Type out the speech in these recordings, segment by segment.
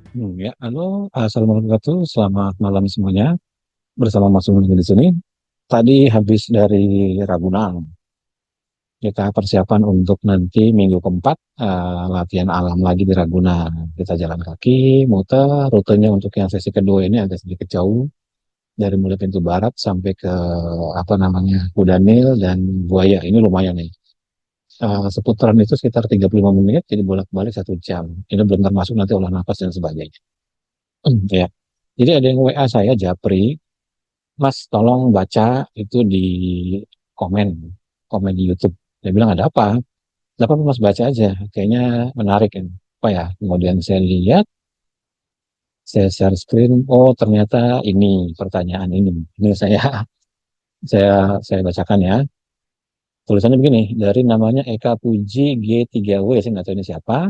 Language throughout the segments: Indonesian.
Ya, halo, assalamualaikum warahmatullahi wabarakatuh. Selamat malam semuanya. Bersama Mas Ulun di sini. Tadi habis dari Ragunan, kita persiapan untuk nanti minggu keempat latihan alam lagi di Ragunan. Kita jalan kaki, muter. Rutenya untuk yang sesi kedua ini agak sedikit jauh dari mulai pintu barat sampai ke apa namanya Kudanil dan Buaya. Ini lumayan nih. Seputaran itu sekitar 35 menit, jadi bolak-balik 1 jam. Ini belum termasuk nanti olah nafas dan sebagainya. Ya. Jadi ada yang WA saya, Japri, Mas, tolong baca itu di komen, komen di YouTube. Dia bilang ada apa? Dapat Mas baca aja, kayaknya menarik ini. Apa ya? Kemudian saya lihat, saya share screen. Oh, ternyata ini pertanyaan ini. Ini saya bacakan ya. Tulisannya begini, dari namanya Eka Puji G3W, saya nggak tahu ini siapa.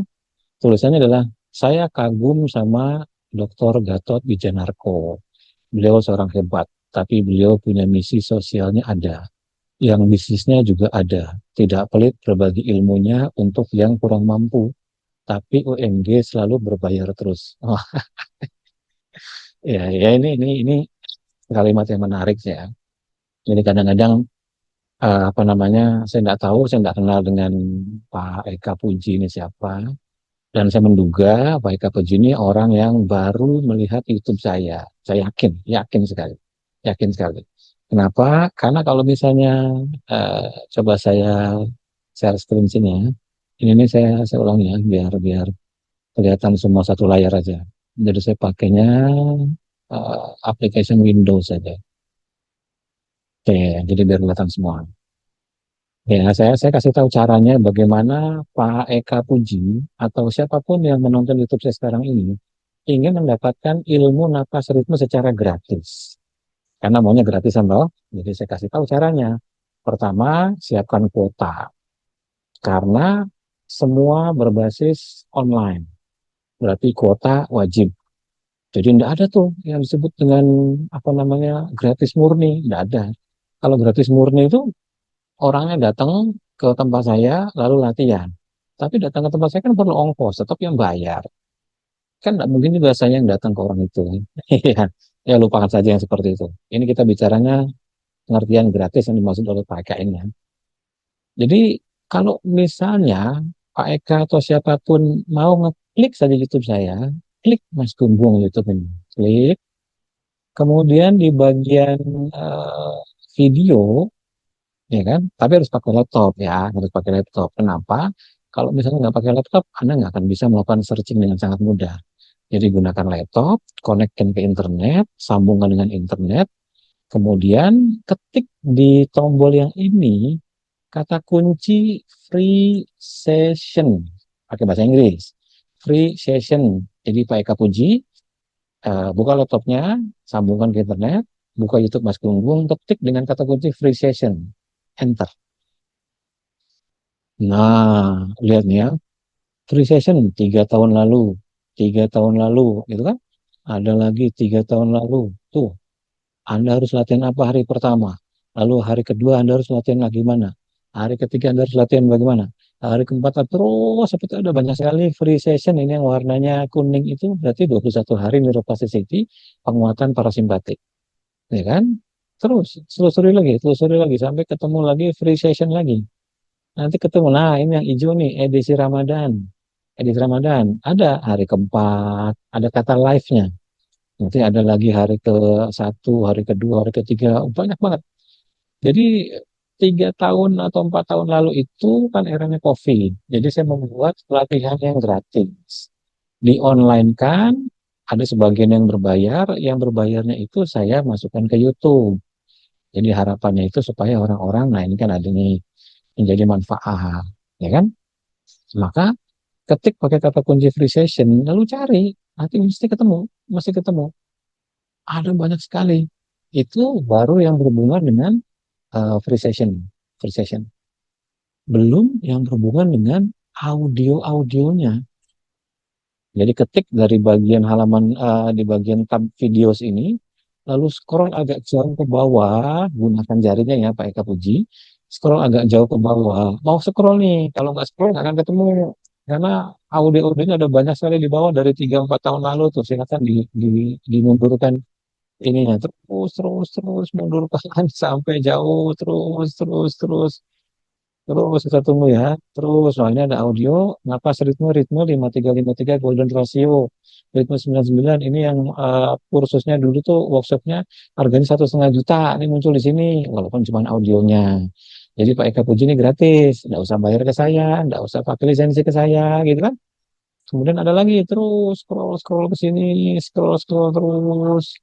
Tulisannya adalah, saya kagum sama Dr. Gatot Wijanarko. Beliau seorang hebat, tapi beliau punya misi sosialnya ada. Yang bisnisnya juga ada. Tidak pelit berbagi ilmunya untuk yang kurang mampu. Tapi UMG selalu berbayar terus. Oh, ya, ya ini kalimat yang menarik sih ya. Jadi kadang-kadang apa namanya, saya nggak tahu, saya nggak kenal dengan Pak Eka Puji ini siapa. Dan saya menduga Pak Eka Puji ini orang yang baru melihat YouTube saya. Saya yakin, yakin sekali, yakin sekali. Kenapa? Karena kalau misalnya coba saya share screen sini ya. Ini nih saya ulang ya biar biar kelihatan semua satu layar aja. Jadi saya pakainya application Windows saja. Oke, jadi biar kelihatan semua. Ya, saya kasih tahu caranya bagaimana Pak Eka Puji atau siapapun yang menonton YouTube saya sekarang ini ingin mendapatkan ilmu napas ritme secara gratis. Karena maunya gratisan loh. Jadi saya kasih tahu caranya. Pertama, siapkan kuota. Karena semua berbasis online. Berarti kuota wajib. Jadi tidak ada tuh yang disebut dengan apa namanya gratis murni, tidak ada. Kalau gratis murni itu orangnya datang ke tempat saya lalu latihan. Tapi datang ke tempat saya kan perlu ongkos, tetap yang bayar. Kan tidak mungkin juga saya yang datang ke orang itu. Iya, ya lupakan saja yang seperti itu. Ini kita bicaranya pengertian gratis yang dimaksud oleh Pak Eka ini, ya. Jadi kalau misalnya Pak Eka atau siapapun mau ngeklik saja YouTube saya, klik Mas Gunggung YouTube ini, klik. Kemudian di bagian eh, video, ya kan, tapi harus pakai laptop ya, harus pakai laptop. Kenapa? Kalau misalnya nggak pakai laptop, Anda nggak akan bisa melakukan searching dengan sangat mudah. Jadi gunakan laptop, konekkan ke internet, sambungkan dengan internet, kemudian ketik di tombol yang ini kata kunci free session pakai bahasa Inggris. Free session. Jadi Pak Eka Puji, buka laptopnya, sambungkan ke internet, buka YouTube Mas Gunggung, ketik dengan kata kunci free session. Enter. Nah, lihat nih ya. Free session 3 tahun lalu, 3 tahun lalu, gitu kan? Ada lagi 3 tahun lalu. Tuh, Anda harus latihan apa hari pertama? Lalu hari kedua Anda harus latihan lagi mana? Hari ketiga Anda harus latihan bagaimana? Hari keempat terus seperti ada banyak sekali free session ini yang warnanya kuning itu berarti 21 hari neuroplasticity penguatan parasimpatik, ya kan? Terus telusuri lagi sampai ketemu lagi free session lagi. Nanti ketemu, nah ini yang hijau nih edisi Ramadan. Edisi Ramadan ada hari keempat, ada kata live-nya. Nanti ada lagi hari ke 1, hari kedua, hari ketiga, banyak banget. Jadi 3 tahun atau 4 tahun lalu itu kan eranya COVID. Jadi saya membuat pelatihan yang gratis. Di online kan, ada sebagian yang berbayarnya itu saya masukkan ke YouTube. Jadi harapannya itu supaya orang-orang, nah ini kan ada nih menjadi manfaat, ya kan? Maka ketik pakai kata kunci free session, lalu cari, nanti mesti ketemu. Ada banyak sekali. Itu baru yang berhubungan dengan free session, free session. Belum yang berhubungan dengan audio-audionya. Jadi ketik dari bagian halaman di bagian tab videos ini, lalu scroll agak jauh ke bawah, gunakan jarinya ya Pak Eka Puji, scroll agak jauh ke bawah. Mau scroll nih, kalau nggak scroll nggak akan ketemu. Karena audio-audionya ada banyak sekali di bawah dari 3 4 tahun lalu tuh. Silakan dimundurkan ininya terus mundurkan sampai jauh terus kita tunggu ya. Terus, nah ini ada audio, napas ritme 5353 golden ratio, ritme 99 ini yang kursusnya dulu tuh workshopnya harganya 1,5 juta, ini muncul di sini walaupun cuma audionya. Jadi Pak Eka Puji ini gratis, nggak usah bayar ke saya, nggak usah pakai lisensi ke saya, gitu kan. Kemudian ada lagi terus scroll ke sini, scroll terus.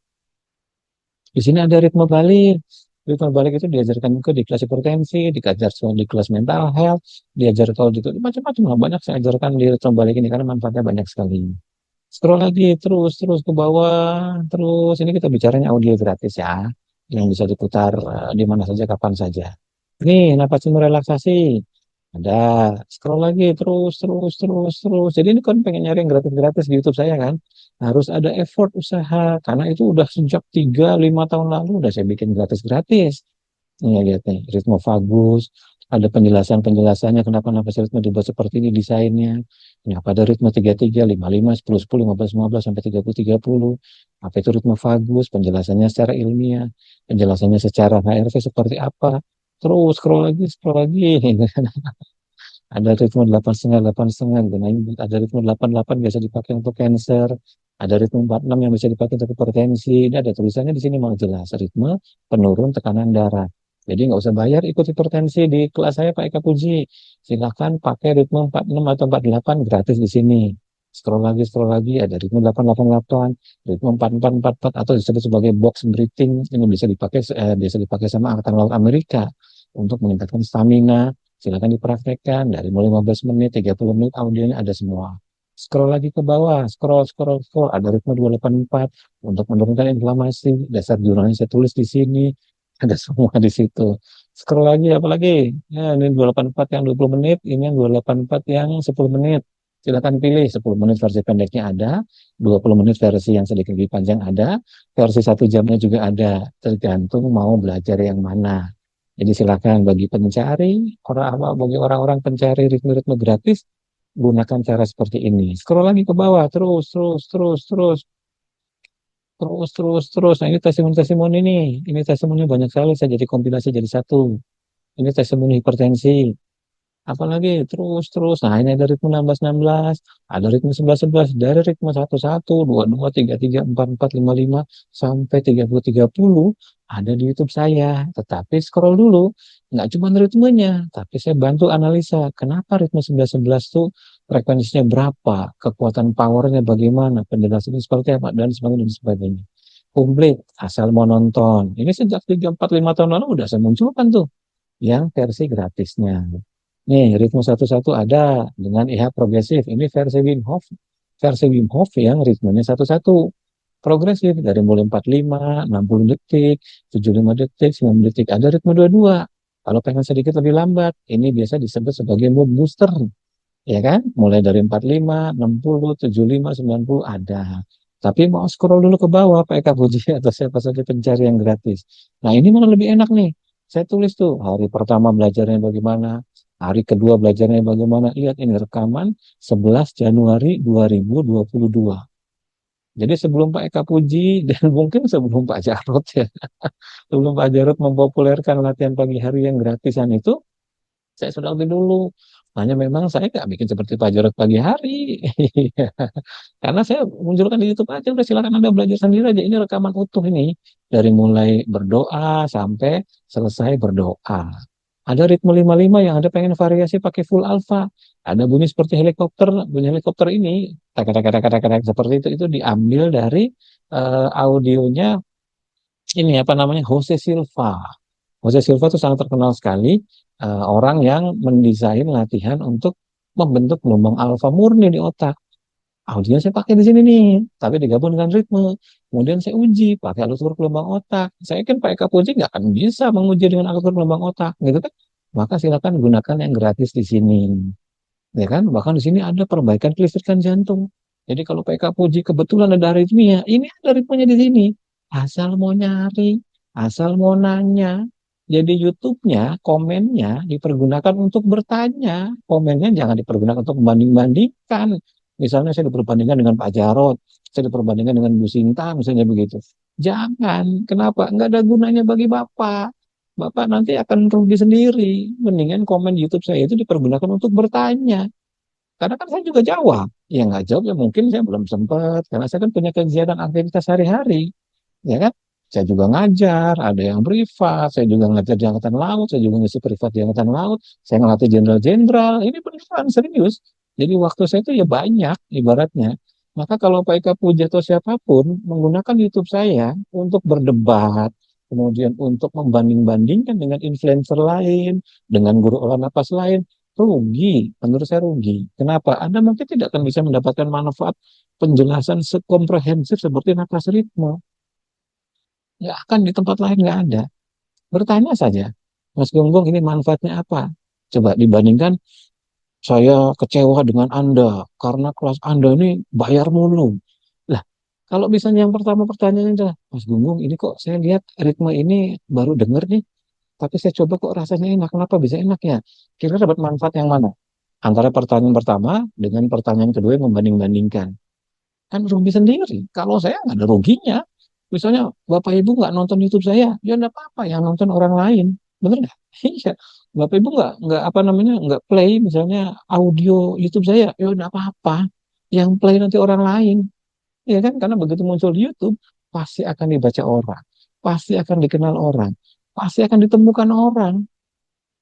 Di sini ada ritme balik. Ritme balik itu diajarkan juga di kelas hipertensi, diajar di kelas mental health, diajar kalau di macam-macam lah, banyak saya ajarkan di ritme balik ini karena manfaatnya banyak sekali. Scroll lagi terus ke bawah, terus ini kita bicaranya audio gratis ya, yang bisa diputar di mana saja kapan saja. Nih, napas cuma relaksasi. Ada, scroll lagi terus. Jadi ini kan pengen nyari yang gratis-gratis di YouTube saya kan. Harus ada effort usaha karena itu udah sejak 3 5 tahun lalu udah saya bikin gratis-gratis. Nih lihat nih, ritme bagus, ada penjelasannya kenapa napas ritme dibuat seperti ini desainnya. Kenapa ada ritme 33 55 10 15 15 sampai 30 30. Apa itu ritme bagus, penjelasannya secara ilmiah, penjelasannya secara HRV seperti apa. Terus scroll lagi. Ada ritme 8,5 8,5. Nah, ini ada ritme 88 biasa dipakai untuk cancer. Ada ritme 46 yang bisa dipakai untuk hipertensi. Ini ada tulisannya di sini mau jelas ritme penurun tekanan darah. Jadi nggak usah bayar ikut hipertensi di kelas saya Pak Eka Puji. Silahkan pakai ritme 46 atau 48 gratis di sini. Scroll lagi, ada ritme 888, ritme 4444 atau disebut sebagai box breathing. Ini bisa dipakai sama Angkatan Laut Amerika untuk meningkatkan stamina. Silakan dipraktekkan dari mulai 15 menit, 30 menit audionya ada semua. Scroll lagi ke bawah, scroll. Ada ritme 284 untuk menurunkan inflamasi. Dasar jurnalnya saya tulis di sini, ada semua di situ. Scroll lagi, apalagi? Ya, ini 284 yang 20 menit, ini yang 284 yang 10 menit. Silakan pilih 10 menit versi pendeknya ada, 20 menit versi yang sedikit lebih panjang ada, versi 1 jamnya juga ada, tergantung mau belajar yang mana. Jadi silakan bagi orang-orang pencari ritme-ritme gratis, gunakan cara seperti ini. Scroll lagi ke bawah, terus. Nah ini testimoni nih. Ini testimoni banyak sekali, saya jadi kompilasi jadi satu. Ini testimoni hipertensi. Apalagi terus. Nah, ini ada ritme 16 16, ada ritme 11 11, dari ritme 11 22 33 44 55 sampai 30 30 ada di YouTube saya. Tetapi scroll dulu, nggak cuma ritmenya, tapi saya bantu analisa kenapa ritme 11 11 tuh frekuensinya berapa, kekuatan powernya bagaimana, penjelasannya seperti apa dan sebagainya. Komplit asal mau nonton. Ini sejak 3 4 5 tahun lalu udah saya munculkan tuh yang versi gratisnya. Nih, ritme 11 ada dengan IHA progresif. Ini versi Wim Hof yang ritmenya 11. Progresif dari mulai 45, 60 detik, 75 detik, 90 detik. Ada ritme 22. Kalau pengen sedikit lebih lambat, ini biasa disebut sebagai mood booster. Ya kan? Mulai dari 45, 60, 75, 90 ada. Tapi mau scroll dulu ke bawah, Pak Eka Puji atau siapa saja pencari yang gratis. Nah, ini malah lebih enak nih. Saya tulis tuh, hari pertama belajarnya bagaimana, hari kedua belajarnya bagaimana. Lihat ini rekaman 11 Januari 2022. Jadi sebelum Pak Eka Puji dan mungkin sebelum Pak Jarot ya, sebelum Pak Jarot mempopulerkan latihan pagi hari yang gratisan itu, saya sudah lebih dulu. Hanya memang saya nggak bikin seperti Pak Jarod pagi hari. Karena saya munculkan di YouTube aja, udah silakan Anda belajar sendiri aja. Ini rekaman utuh ini. Dari mulai berdoa sampai selesai berdoa. Ada ritme 55 yang ada pengen variasi pakai full alpha. Ada bunyi seperti helikopter. Bunyi helikopter ini, tak tak tak tak tak tak seperti itu diambil dari audionya ini apa namanya Jose Silva. Jose Silva itu sangat terkenal sekali orang yang mendesain latihan untuk membentuk gelombang alfa murni di otak. Audionya saya pakai di sini nih, tapi digabung dengan ritme. Kemudian saya uji pakai alat ukur gelombang otak. Saya kan Pak Eka Puji nggak akan bisa menguji dengan alat ukur gelombang otak, gitu kan? Maka silakan gunakan yang gratis di sini, ya kan? Bahkan di sini ada perbaikan kelistrikan jantung. Jadi kalau Pak Eka Puji kebetulan ada aritmia, ini ada ritmenya di sini. Asal mau nyari, asal mau nanya, Jadi YouTube-nya, komennya dipergunakan untuk bertanya. Komennya jangan dipergunakan untuk membanding-bandingkan. Misalnya saya diperbandingkan dengan Pak Jarod, saya diperbandingkan dengan Bu Sinta, misalnya begitu. Jangan. Kenapa? Nggak ada gunanya bagi Bapak. Bapak nanti akan rugi sendiri. Mendingan komen YouTube saya itu dipergunakan untuk bertanya. Karena kan saya juga jawab. Ya nggak jawab ya mungkin saya belum sempat. Karena saya kan punya kegiatan aktivitas sehari-hari, ya kan? Saya juga ngajar, ada yang privat, saya juga ngajar di angkatan laut, saya juga ngisi privat di angkatan laut, saya ngelatih jenderal-jenderal, ini beneran serius. Jadi waktu saya itu ya banyak ibaratnya. Maka kalau Pak Eka Puji atau siapapun menggunakan YouTube saya untuk berdebat, kemudian untuk membanding-bandingkan dengan influencer lain, dengan guru olah napas lain, rugi, menurut saya rugi. Kenapa? Anda mungkin tidak akan bisa mendapatkan manfaat penjelasan sekomprehensif seperti napas ritme. Nggak akan di tempat lain nggak ada. Bertanya saja, Mas Gonggong ini manfaatnya apa? Coba dibandingkan saya kecewa dengan Anda karena kelas Anda ini bayar mulu. Lah, kalau misalnya yang pertama pertanyaannya adalah, Mas Gonggong ini kok saya lihat ritme ini baru denger nih, tapi saya coba kok rasanya enak. Kenapa bisa enak ya? Kira-kira dapat manfaat yang mana? Antara pertanyaan pertama dengan pertanyaan kedua yang membanding-bandingkan. Kan rugi sendiri. Kalau saya nggak ada ruginya. Misalnya Bapak Ibu nggak nonton YouTube saya, ya nggak apa-apa yang nonton orang lain. Bener nggak? Iya. Bapak Ibu nggak apa namanya nggak play misalnya audio YouTube saya, ya nggak apa-apa. Yang play nanti orang lain, ya kan? Karena begitu muncul di YouTube pasti akan dibaca orang, pasti akan dikenal orang, pasti akan ditemukan orang.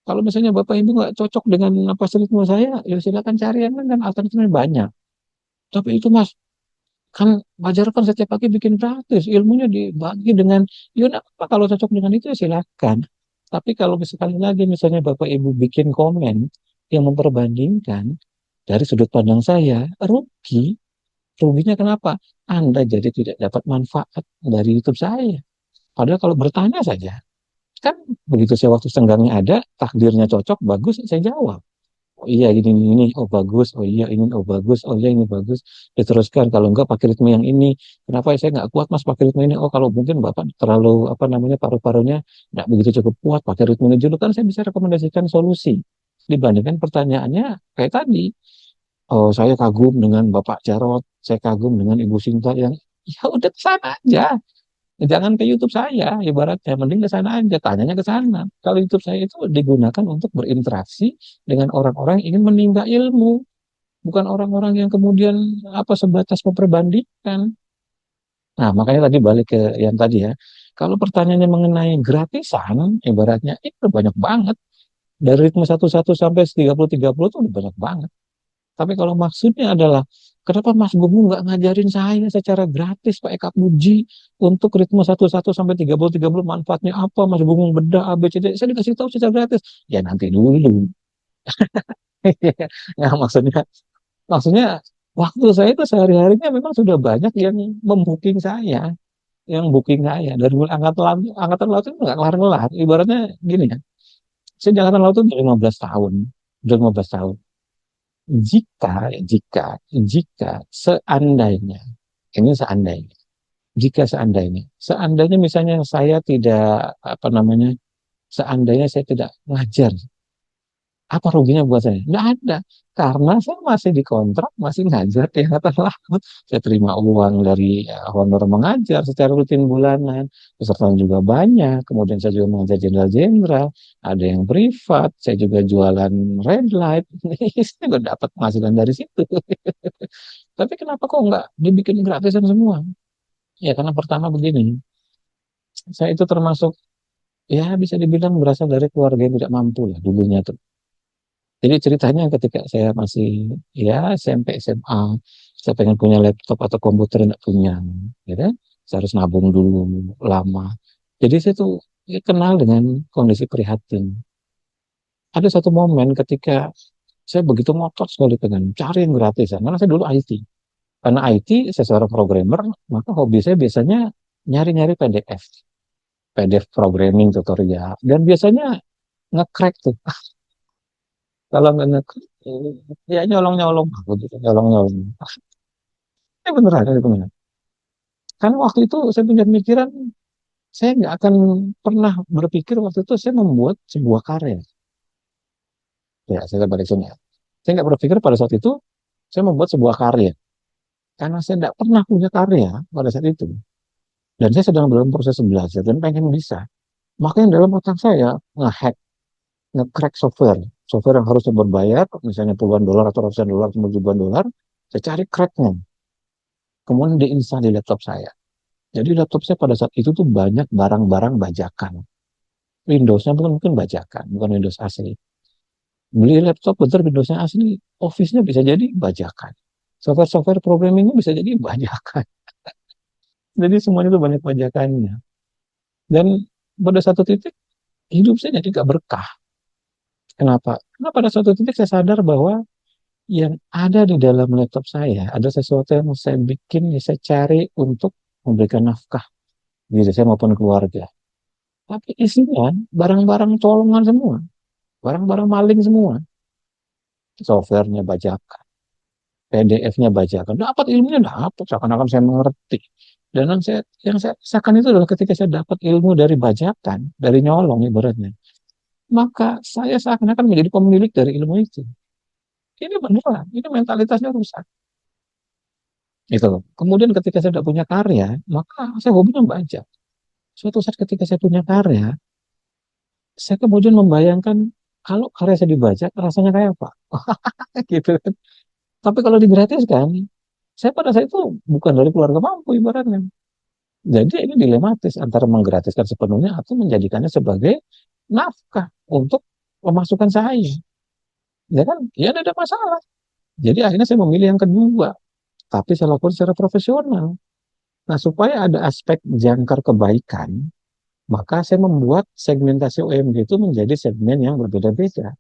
Kalau misalnya Bapak Ibu nggak cocok dengan apa ritme saya, ya silakan cari yang lain kan alternatifnya banyak. Tapi itu Mas, kan wajar kan setiap pagi bikin praktis ilmunya dibagi dengan ya nggak apa kalau cocok dengan itu ya silakan, tapi kalau sekali lagi misalnya Bapak Ibu bikin komen yang memperbandingkan dari sudut pandang saya, ruginya kenapa? Anda jadi tidak dapat manfaat dari YouTube saya, padahal kalau bertanya saja kan begitu saya waktu senggangnya ada takdirnya cocok bagus saya jawab. Oh iya ini oh bagus, oh iya ini oh bagus, oh iya ini bagus. Diteruskan kalau enggak pakai ritme yang ini. Kenapa ya saya nggak kuat mas pakai ritme ini? Oh kalau mungkin bapak terlalu apa namanya paru-parunya nggak begitu cukup kuat pakai ritme ini dulu kan saya bisa rekomendasikan solusi. Dibandingkan pertanyaannya kayak tadi, oh saya kagum dengan Bapak Jarot, saya kagum dengan Ibu Sinta yang ya udah ke sana aja. Jangan ke YouTube saya, ibaratnya mending ke sana aja, tanyanya ke sana. Kalau YouTube saya itu digunakan untuk berinteraksi dengan orang-orang yang ingin menimba ilmu, bukan orang-orang yang kemudian apa sebatas memperbandingkan. Nah, makanya tadi balik ke yang tadi ya. Kalau pertanyaannya mengenai gratisan, ibaratnya itu banyak banget. Dari ritme 11 sampai 30-30 itu udah banyak banget. Tapi kalau maksudnya adalah, kenapa Mas Gunggu nggak ngajarin saya secara gratis Pak Eka Puji untuk ritme 11 sampai 30-30 manfaatnya apa? Mas Gunggu bedah A, B, C, D. Saya dikasih tahu secara gratis. Ya nanti dulu. Nah, maksudnya waktu saya itu sehari-harinya memang sudah banyak yang membooking saya, yang booking saya dari mulai angkatan laut itu nggak kelar-kelar. Ibaratnya gini ya, saya di angkatan laut itu udah 15 tahun, udah 15 tahun. Jika seandainya, ini seandainya, seandainya misalnya saya tidak, apa namanya, seandainya saya tidak ngajar, apa ruginya buat saya? Nggak ada. Karena saya masih dikontrak, masih ngajar di angkatan laut. Saya terima uang dari honor mengajar secara rutin bulanan. Peserta juga banyak. Kemudian saya juga mengajar jenderal-jenderal. Ada yang privat. Saya juga jualan red light. Saya juga dapat penghasilan dari situ. Tapi kenapa kok nggak dibikin gratisan semua? Ya karena pertama begini. Saya itu termasuk, ya bisa dibilang berasal dari keluarga yang tidak mampu lah dulunya tuh. Jadi ceritanya ketika saya masih ya SMP SMA, saya pengen punya laptop atau komputer nggak punya, gitu. Saya harus nabung dulu lama. Jadi saya tuh ya, kenal dengan kondisi prihatin. Ada satu momen ketika saya begitu ngotot sekali pengen cari yang gratisan. Karena saya dulu IT. Karena IT, saya seorang programmer, maka hobi saya biasanya nyari-nyari PDF. PDF programming tutorial. Dan biasanya nge-crack tuh. Kalau nggak nge-crack, ya nyolong-nyolong. Gitu, nyolong-nyolong. Beneran, beneran. Karena waktu itu saya punya pemikiran, Saya nggak akan pernah berpikir waktu itu saya membuat sebuah karya. Ya, saya balik sini ya. Saya nggak berpikir pada saat itu saya membuat sebuah karya. Karena saya tidak pernah punya karya pada saat itu. Dan saya sedang dalam proses belajar dan pengen bisa. Makanya dalam otak saya nge-hack, nge-crack software. Software yang harusnya berbayar, misalnya puluhan dolar atau ratusan dolar atau jutaan dolar, saya cari cracknya. Kemudian diinstal di laptop saya. Jadi laptop saya pada saat itu tuh banyak barang-barang bajakan. Windows-nya bukan mungkin bajakan, bukan Windows asli. Beli laptop betul Windows-nya asli, Office-nya bisa jadi bajakan. Software-software programming bisa jadi bajakan. Jadi semuanya itu banyak bajakannya. Dan pada satu titik hidup saya jadi gak berkah. Kenapa? Karena pada suatu titik saya sadar bahwa yang ada di dalam laptop saya ada sesuatu yang saya bikin, ya saya cari untuk memberikan nafkah diri saya maupun keluarga. Tapi isinya barang-barang colongan semua, barang-barang maling semua. Softwarenya bajakan, PDF-nya bajakan. Dapat ilmunya dapat, seakan-akan saya mengerti. Dan yang saya rasakan itu adalah ketika saya dapat ilmu dari bajakan, dari nyolong ibaratnya, maka saya seakan-akan menjadi pemilik dari ilmu itu. Ini beneran, ini mentalitasnya rusak. Itu loh. Kemudian ketika saya tidak punya karya, maka saya hobinya baca. Suatu saat ketika saya punya karya, saya kemudian membayangkan kalau karya saya dibaca, rasanya kayak apa? Gitu kan. Tapi kalau digratiskan, saya pada saat itu bukan dari keluarga mampu ibaratnya. Jadi ini dilematis antara menggratiskan sepenuhnya atau menjadikannya sebagai nafkah untuk pemasukan saya. Ya kan? Ya tidak ada masalah. Jadi akhirnya saya memilih yang kedua. Tapi saya lakukan secara profesional. Nah, supaya ada aspek jangkar kebaikan, maka saya membuat segmentasi OMG itu menjadi segmen yang berbeda-beda.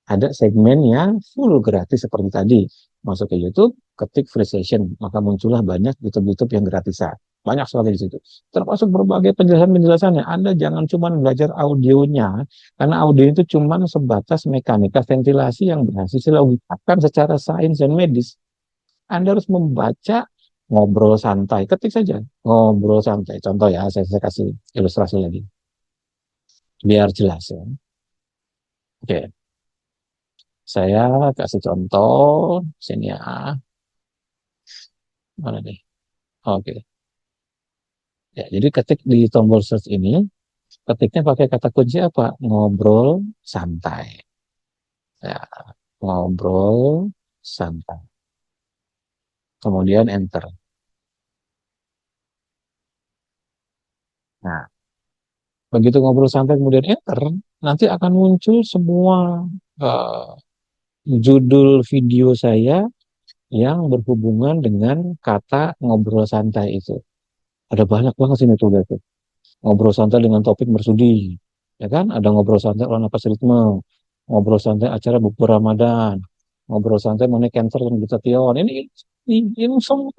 Ada segmen yang full gratis seperti tadi. Masuk ke YouTube, ketik free session, maka muncullah banyak YouTube-YouTube yang gratisan. Banyak sekali di situ. Termasuk berbagai penjelasan-penjelasannya. Anda jangan cuma belajar audionya, karena audio itu cuma sebatas mekanika ventilasi yang berhasil dilakukan secara sains dan medis. Anda harus membaca ngobrol santai. Ketik saja, ngobrol santai. Contoh ya, saya kasih ilustrasi lagi. Biar jelas ya. Oke, saya kasih contoh. Sini ya. Mana nih? Oke. Ya, jadi ketik di tombol search ini, ketiknya pakai kata kunci apa? Ngobrol santai. Ya, ngobrol santai. Kemudian enter. Nah, begitu ngobrol santai kemudian enter, nanti akan muncul semua eh, judul video saya yang berhubungan dengan kata ngobrol santai itu. Ada banyak banget sini tuh, gitu. Ngobrol santai dengan topik bersudi, ya kan? Ada ngobrol santai olah napas ritme, ngobrol santai acara buku Ramadan, ngobrol santai mengenai cancer dan glutathione. Ini semua.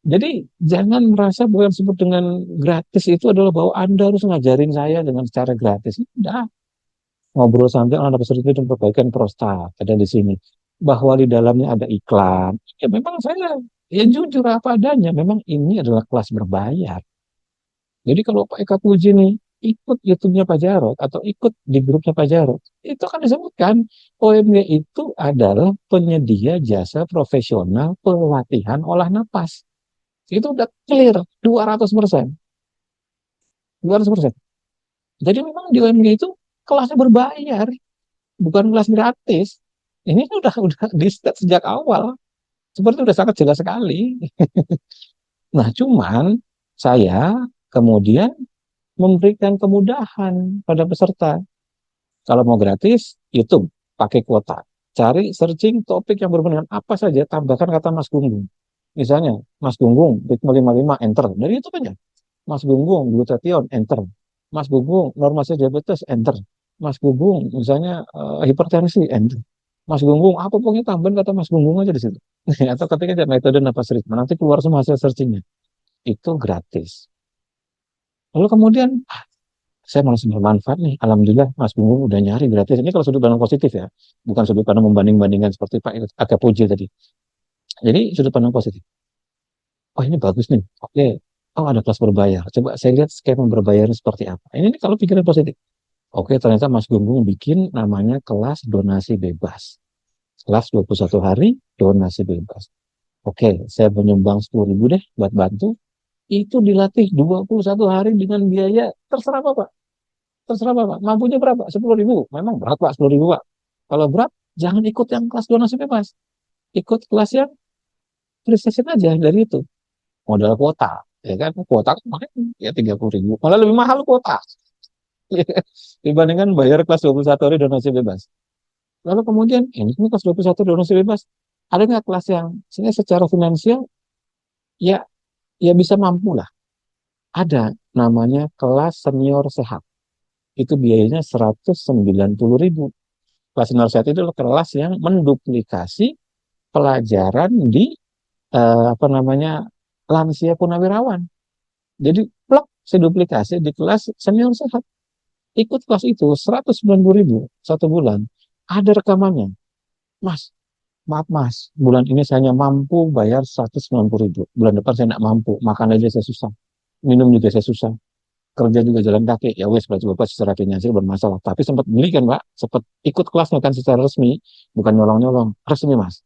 Jadi jangan merasa bahwa yang disebut dengan gratis itu adalah bahwa Anda harus ngajarin saya dengan secara gratis. Tidak. Ngobrol santai olah napas ritme dan perbaikan prostat ada di sini. Bahwa di dalamnya ada iklan. Ya memang saya ya jujur apa adanya. Memang ini adalah kelas berbayar. Jadi kalau Pak Eka Puji nih ikut YouTube-nya Pak Jarot atau ikut di grupnya Pak Jarot, itu kan disebutkan OMG itu adalah penyedia jasa profesional pelatihan olah napas. Itu udah clear 200%. 200%. Jadi memang di OMG itu kelasnya berbayar, bukan kelas gratis. Ini udah di start sejak awal. Seperti udah sangat jelas sekali. Nah, cuman saya kemudian memberikan kemudahan pada peserta. Kalau mau gratis, YouTube, pakai kuota. Cari searching topik yang berhubungan dengan apa saja, tambahkan kata Mas Gunggung. Misalnya, Mas Gunggung, ritme 55, enter. Dari YouTube aja. Mas Gunggung, glutathione, enter. Mas Gunggung, normasi diabetes, enter. Mas Gunggung, misalnya hipertensi, enter. Mas Gunggung, apa pokoknya tambahin kata Mas Gunggung aja di situ. Atau ketika aja metode napas ritme, nanti keluar semua hasil searchingnya. Itu gratis. Lalu kemudian saya malah bermanfaat nih. Alhamdulillah Mas Gunggung udah nyari gratis. Ini kalau sudut pandang positif ya, bukan sudut pandang membanding-bandingkan seperti Pak Aga Puji tadi. Jadi sudut pandang positif. Oh ini bagus nih. Oke, Oh, ada kelas berbayar. Coba saya lihat skema berbayarnya seperti apa. Ini nih kalau pikiran positif. Oke, ternyata Mas Gunggung bikin namanya kelas donasi bebas. Kelas 21 hari donasi bebas. Oke, saya menyumbang 10.000 deh buat bantu. Itu dilatih 21 hari dengan biaya terserah Bapak. Terserah Bapak. Mampunya berapa? 10.000. Memang berat Pak, 10.000 Pak. Kalau berat, jangan ikut yang kelas donasi bebas. Ikut kelas yang free session aja dari itu. Modal kuota. Ya kan, kuota kemarin ya 30.000. Malah lebih mahal kuota. Dibandingkan bayar kelas 21 hari donasi bebas. Lalu kemudian, ini kelas 21 donasi bebas. Ada nggak kelas yang secara finansial, ya ya bisa mampu lah. Ada namanya kelas senior sehat. Itu biayanya 190.000. Kelas senior sehat itu adalah kelas yang menduplikasi pelajaran di apa namanya lansia punawirawan. Jadi plak saya duplikasi di kelas senior sehat. Ikut kelas itu 190.000 satu bulan. Ada rekamannya. Mas, maaf mas, bulan ini saya hanya mampu bayar 190.000. Bulan depan saya tidak mampu, makan aja saya susah. Minum juga saya susah. Kerja juga jalan kaki. Ya wes, berarti bapak secara finansial bermasalah. Tapi sempat beli kan pak, sempat ikut kelasnya kan secara resmi. Bukan nyolong-nyolong, resmi mas.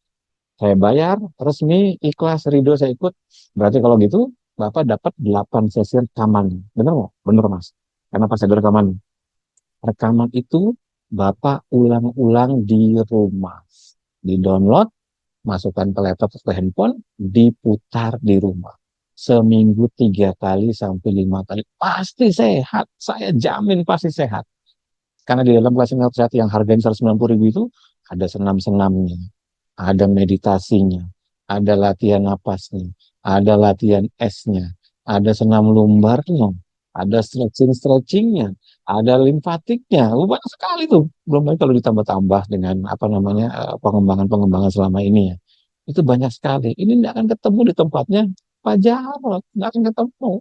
Saya bayar, resmi, ikhlas, ridho saya ikut. Berarti kalau gitu, bapak dapat 8 sesi rekaman. Bener nggak? Bener mas. Karena pas ada rekaman. Rekaman itu bapak ulang-ulang di rumah. Di-download, masukkan ke laptop atau ke handphone, diputar di rumah. Seminggu 3 kali sampai 5 kali. Pasti sehat. Saya jamin pasti sehat. Karena di dalam kelas sehat yang harganya 190.000 itu ada senam-senamnya, ada meditasinya, ada latihan napasnya, ada latihan esnya, ada senam lumbarnya, ada stretching-stretchingnya, ada limfatiknya. Banyak sekali tuh. Belum lagi kalau ditambah-tambah dengan apa namanya pengembangan-pengembangan selama ini ya. Itu banyak sekali. Ini tidak akan ketemu di tempatnya Pak Jarod. Tidak akan ketemu.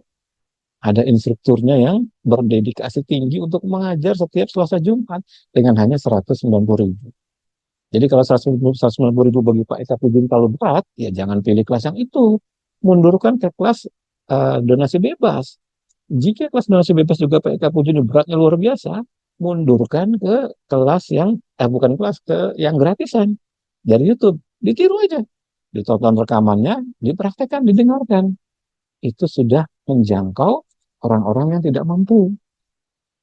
Ada instrukturnya yang berdedikasi tinggi untuk mengajar setiap Selasa Jumat dengan hanya 190.000. Jadi kalau 190.000 bagi Pak Eka Pudin kalau berat, ya jangan pilih kelas yang itu. Mundurkan ke kelas donasi bebas. Jika kelas donasi bebas juga Pak Eka Pudin beratnya luar biasa, mundurkan ke kelas yang, bukan kelas, ke yang gratisan. Dari YouTube, ditiru aja. Ditonton rekamannya, dipraktekkan, didengarkan. Itu sudah menjangkau orang-orang yang tidak mampu.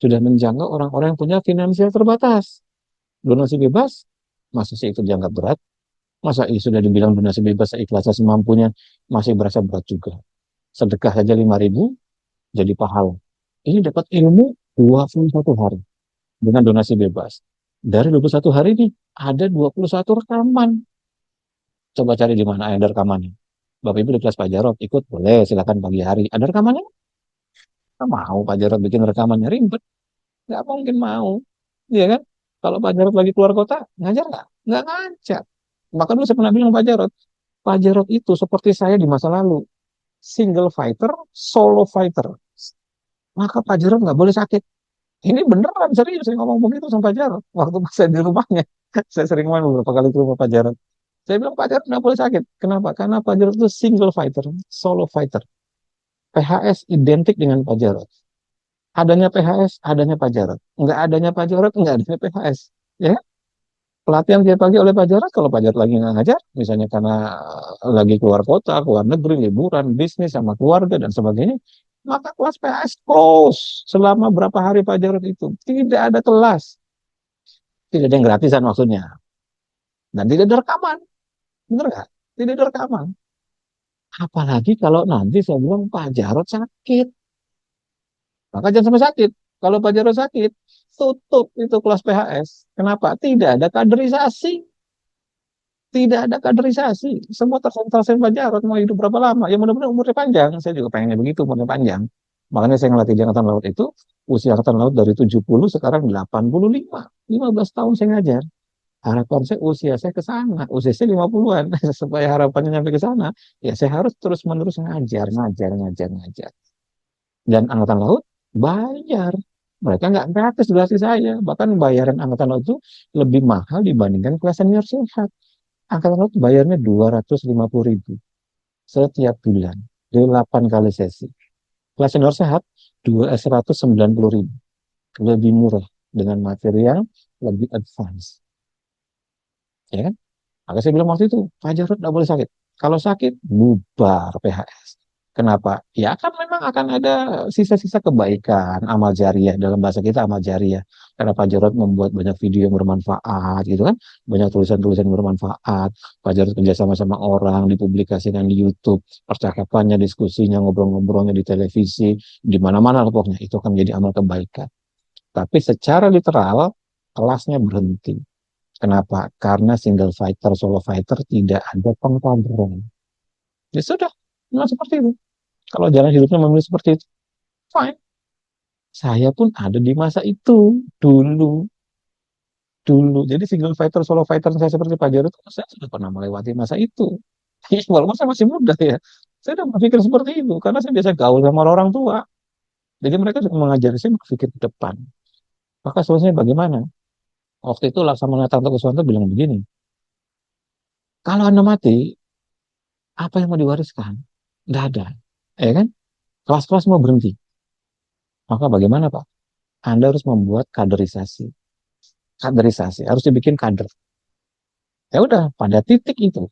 Sudah menjangkau orang-orang yang punya finansial terbatas. Donasi bebas, masa sih itu dianggap berat? Masa sudah dibilang donasi bebas ikhlasnya semampunya, masih berasa berat juga. Sedekah saja 5.000, jadi pahala. Ini dapat ilmu 21 hari dengan donasi bebas. Dari 21 hari ini, ada 21 rekaman. Coba cari di mana ada rekamannya. Bapak Ibu di kelas Pak Jarod, ikut boleh, silakan pagi hari. Ada rekamannya? Nggak mau Pak Jarod bikin rekamannya ribet. Nggak mungkin mau. Iya kan? Kalau Pak Jarod lagi keluar kota, ngajar nggak? Nggak ngajar. Bahkan dulu saya pernah bilang Pak Jarod itu seperti saya di masa lalu. Single fighter, solo fighter. Maka Pak Jarod nggak boleh sakit. Ini beneran serius saya ngomong begitu sama Pak Jarod. Waktu pas saya di rumahnya, saya sering main beberapa kali ke rumah Pak Jarod. Saya bilang Pak Jarod nggak boleh sakit. Kenapa? Karena Pak Jarod itu single fighter, solo fighter. PHS identik dengan Pak Jarod. Adanya PHS, adanya Pak Jarod. Nggak adanya Pak Jarod, nggak adanya PHS. Ya, pelatihan tiap pagi oleh Pak Jarod, kalau Pak Jarod lagi nggak ngajar, misalnya karena lagi keluar kota, keluar negeri, liburan, bisnis sama keluarga dan sebagainya, maka kelas PHS close selama berapa hari Pak Jarod itu. Tidak ada kelas. Tidak ada yang gratisan maksudnya. Dan tidak ada rekaman. Benar nggak? Tidak ada rekaman. Apalagi kalau nanti saya bilang Pak Jarod sakit. Maka jangan sampai sakit. Kalau Pak Jarod sakit, tutup itu kelas PHS. Kenapa? Tidak ada kaderisasi. Tidak ada kaderisasi. Semua terkonsentrasi Pak Jarod mau hidup berapa lama. Ya mudah-mudahan umurnya panjang. Saya juga pengennya begitu, umurnya panjang. Makanya saya ngelatih di Angkatan Laut itu, usia Angkatan Laut dari 70, sekarang 85. 15 tahun saya ngajar. Harapan saya usia saya ke sana. Usia saya 50-an. Supaya harapannya sampai ke sana, ya saya harus terus-menerus ngajar, ngajar, ngajar, ngajar. Dan Angkatan Laut bayar. Mereka nggak gratis gratis saya. Bahkan bayaran Angkatan Laut itu lebih mahal dibandingkan kelas senior sehat. Angkatan Laut bayarnya 250.000 setiap bulan. 8 kali sesi. Kelas senior sehat 190.000, lebih murah dengan materi yang lebih advance, ya kan? Maka saya bilang waktu itu, Pak Jarod nggak boleh sakit. Kalau sakit, bubar PHS. Kenapa? Ya kan memang akan ada sisa-sisa kebaikan, amal jariah. Dalam bahasa kita amal jariah. Karena Pak Jarod membuat banyak video yang bermanfaat, gitu kan. Banyak tulisan-tulisan yang bermanfaat. Pak Jarod kerjasama sama orang, dipublikasikan di YouTube. Percakapannya, diskusinya, ngobrol-ngobrolnya di televisi. Di mana-mana pokoknya. Itu akan menjadi amal kebaikan. Tapi secara literal, kelasnya berhenti. Kenapa? Karena single fighter, solo fighter tidak ada pengkaderan. Ya sudah, memang seperti itu. Kalau jalan hidupnya memilih seperti itu, fine. Saya pun ada di masa itu dulu, dulu. Jadi single fighter, solo fighter saya seperti Pak Jarod, saya sudah pernah melewati masa itu. Walaupun saya masih muda ya, saya sudah berpikir seperti itu karena saya biasa gaul sama orang tua. Jadi mereka juga mengajari saya berpikir ke depan. Maka solusinya bagaimana? Waktu itu Laksamana Tanto Kuswanto bilang begini, kalau Anda mati, apa yang mau diwariskan? Nggak ada. Ya kan? Kelas-kelas mau berhenti. Maka bagaimana Pak? Anda harus membuat kaderisasi. Kaderisasi, harus dibikin kader. Ya udah, pada titik itu,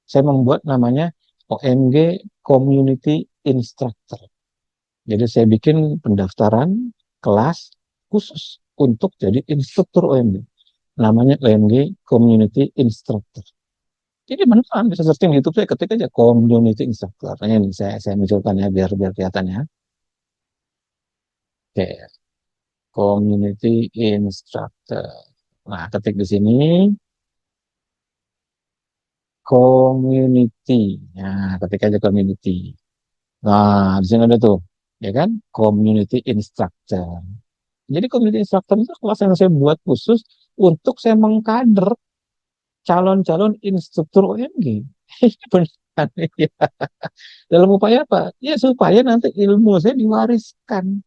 saya membuat namanya OMG Community Instructor. Jadi saya bikin pendaftaran kelas khusus untuk jadi instruktur OMG. Namanya OMG Community Instructor. Jadi beneran bisa searching di YouTube, saya ketik aja Community Instructor. Nah, ini saya munculkan ya biar kelihatan ya. Oke, Community Instructor. Nah, ketik di sini community. Nah, ketik aja community. Nah, di sini ada tuh, ya kan? Community Instructor. Jadi community instructor itu kelas yang saya buat khusus untuk saya mengkader calon-calon instruktur OMG. Beneran, ya. Dalam upaya apa? Ya supaya nanti ilmu saya diwariskan.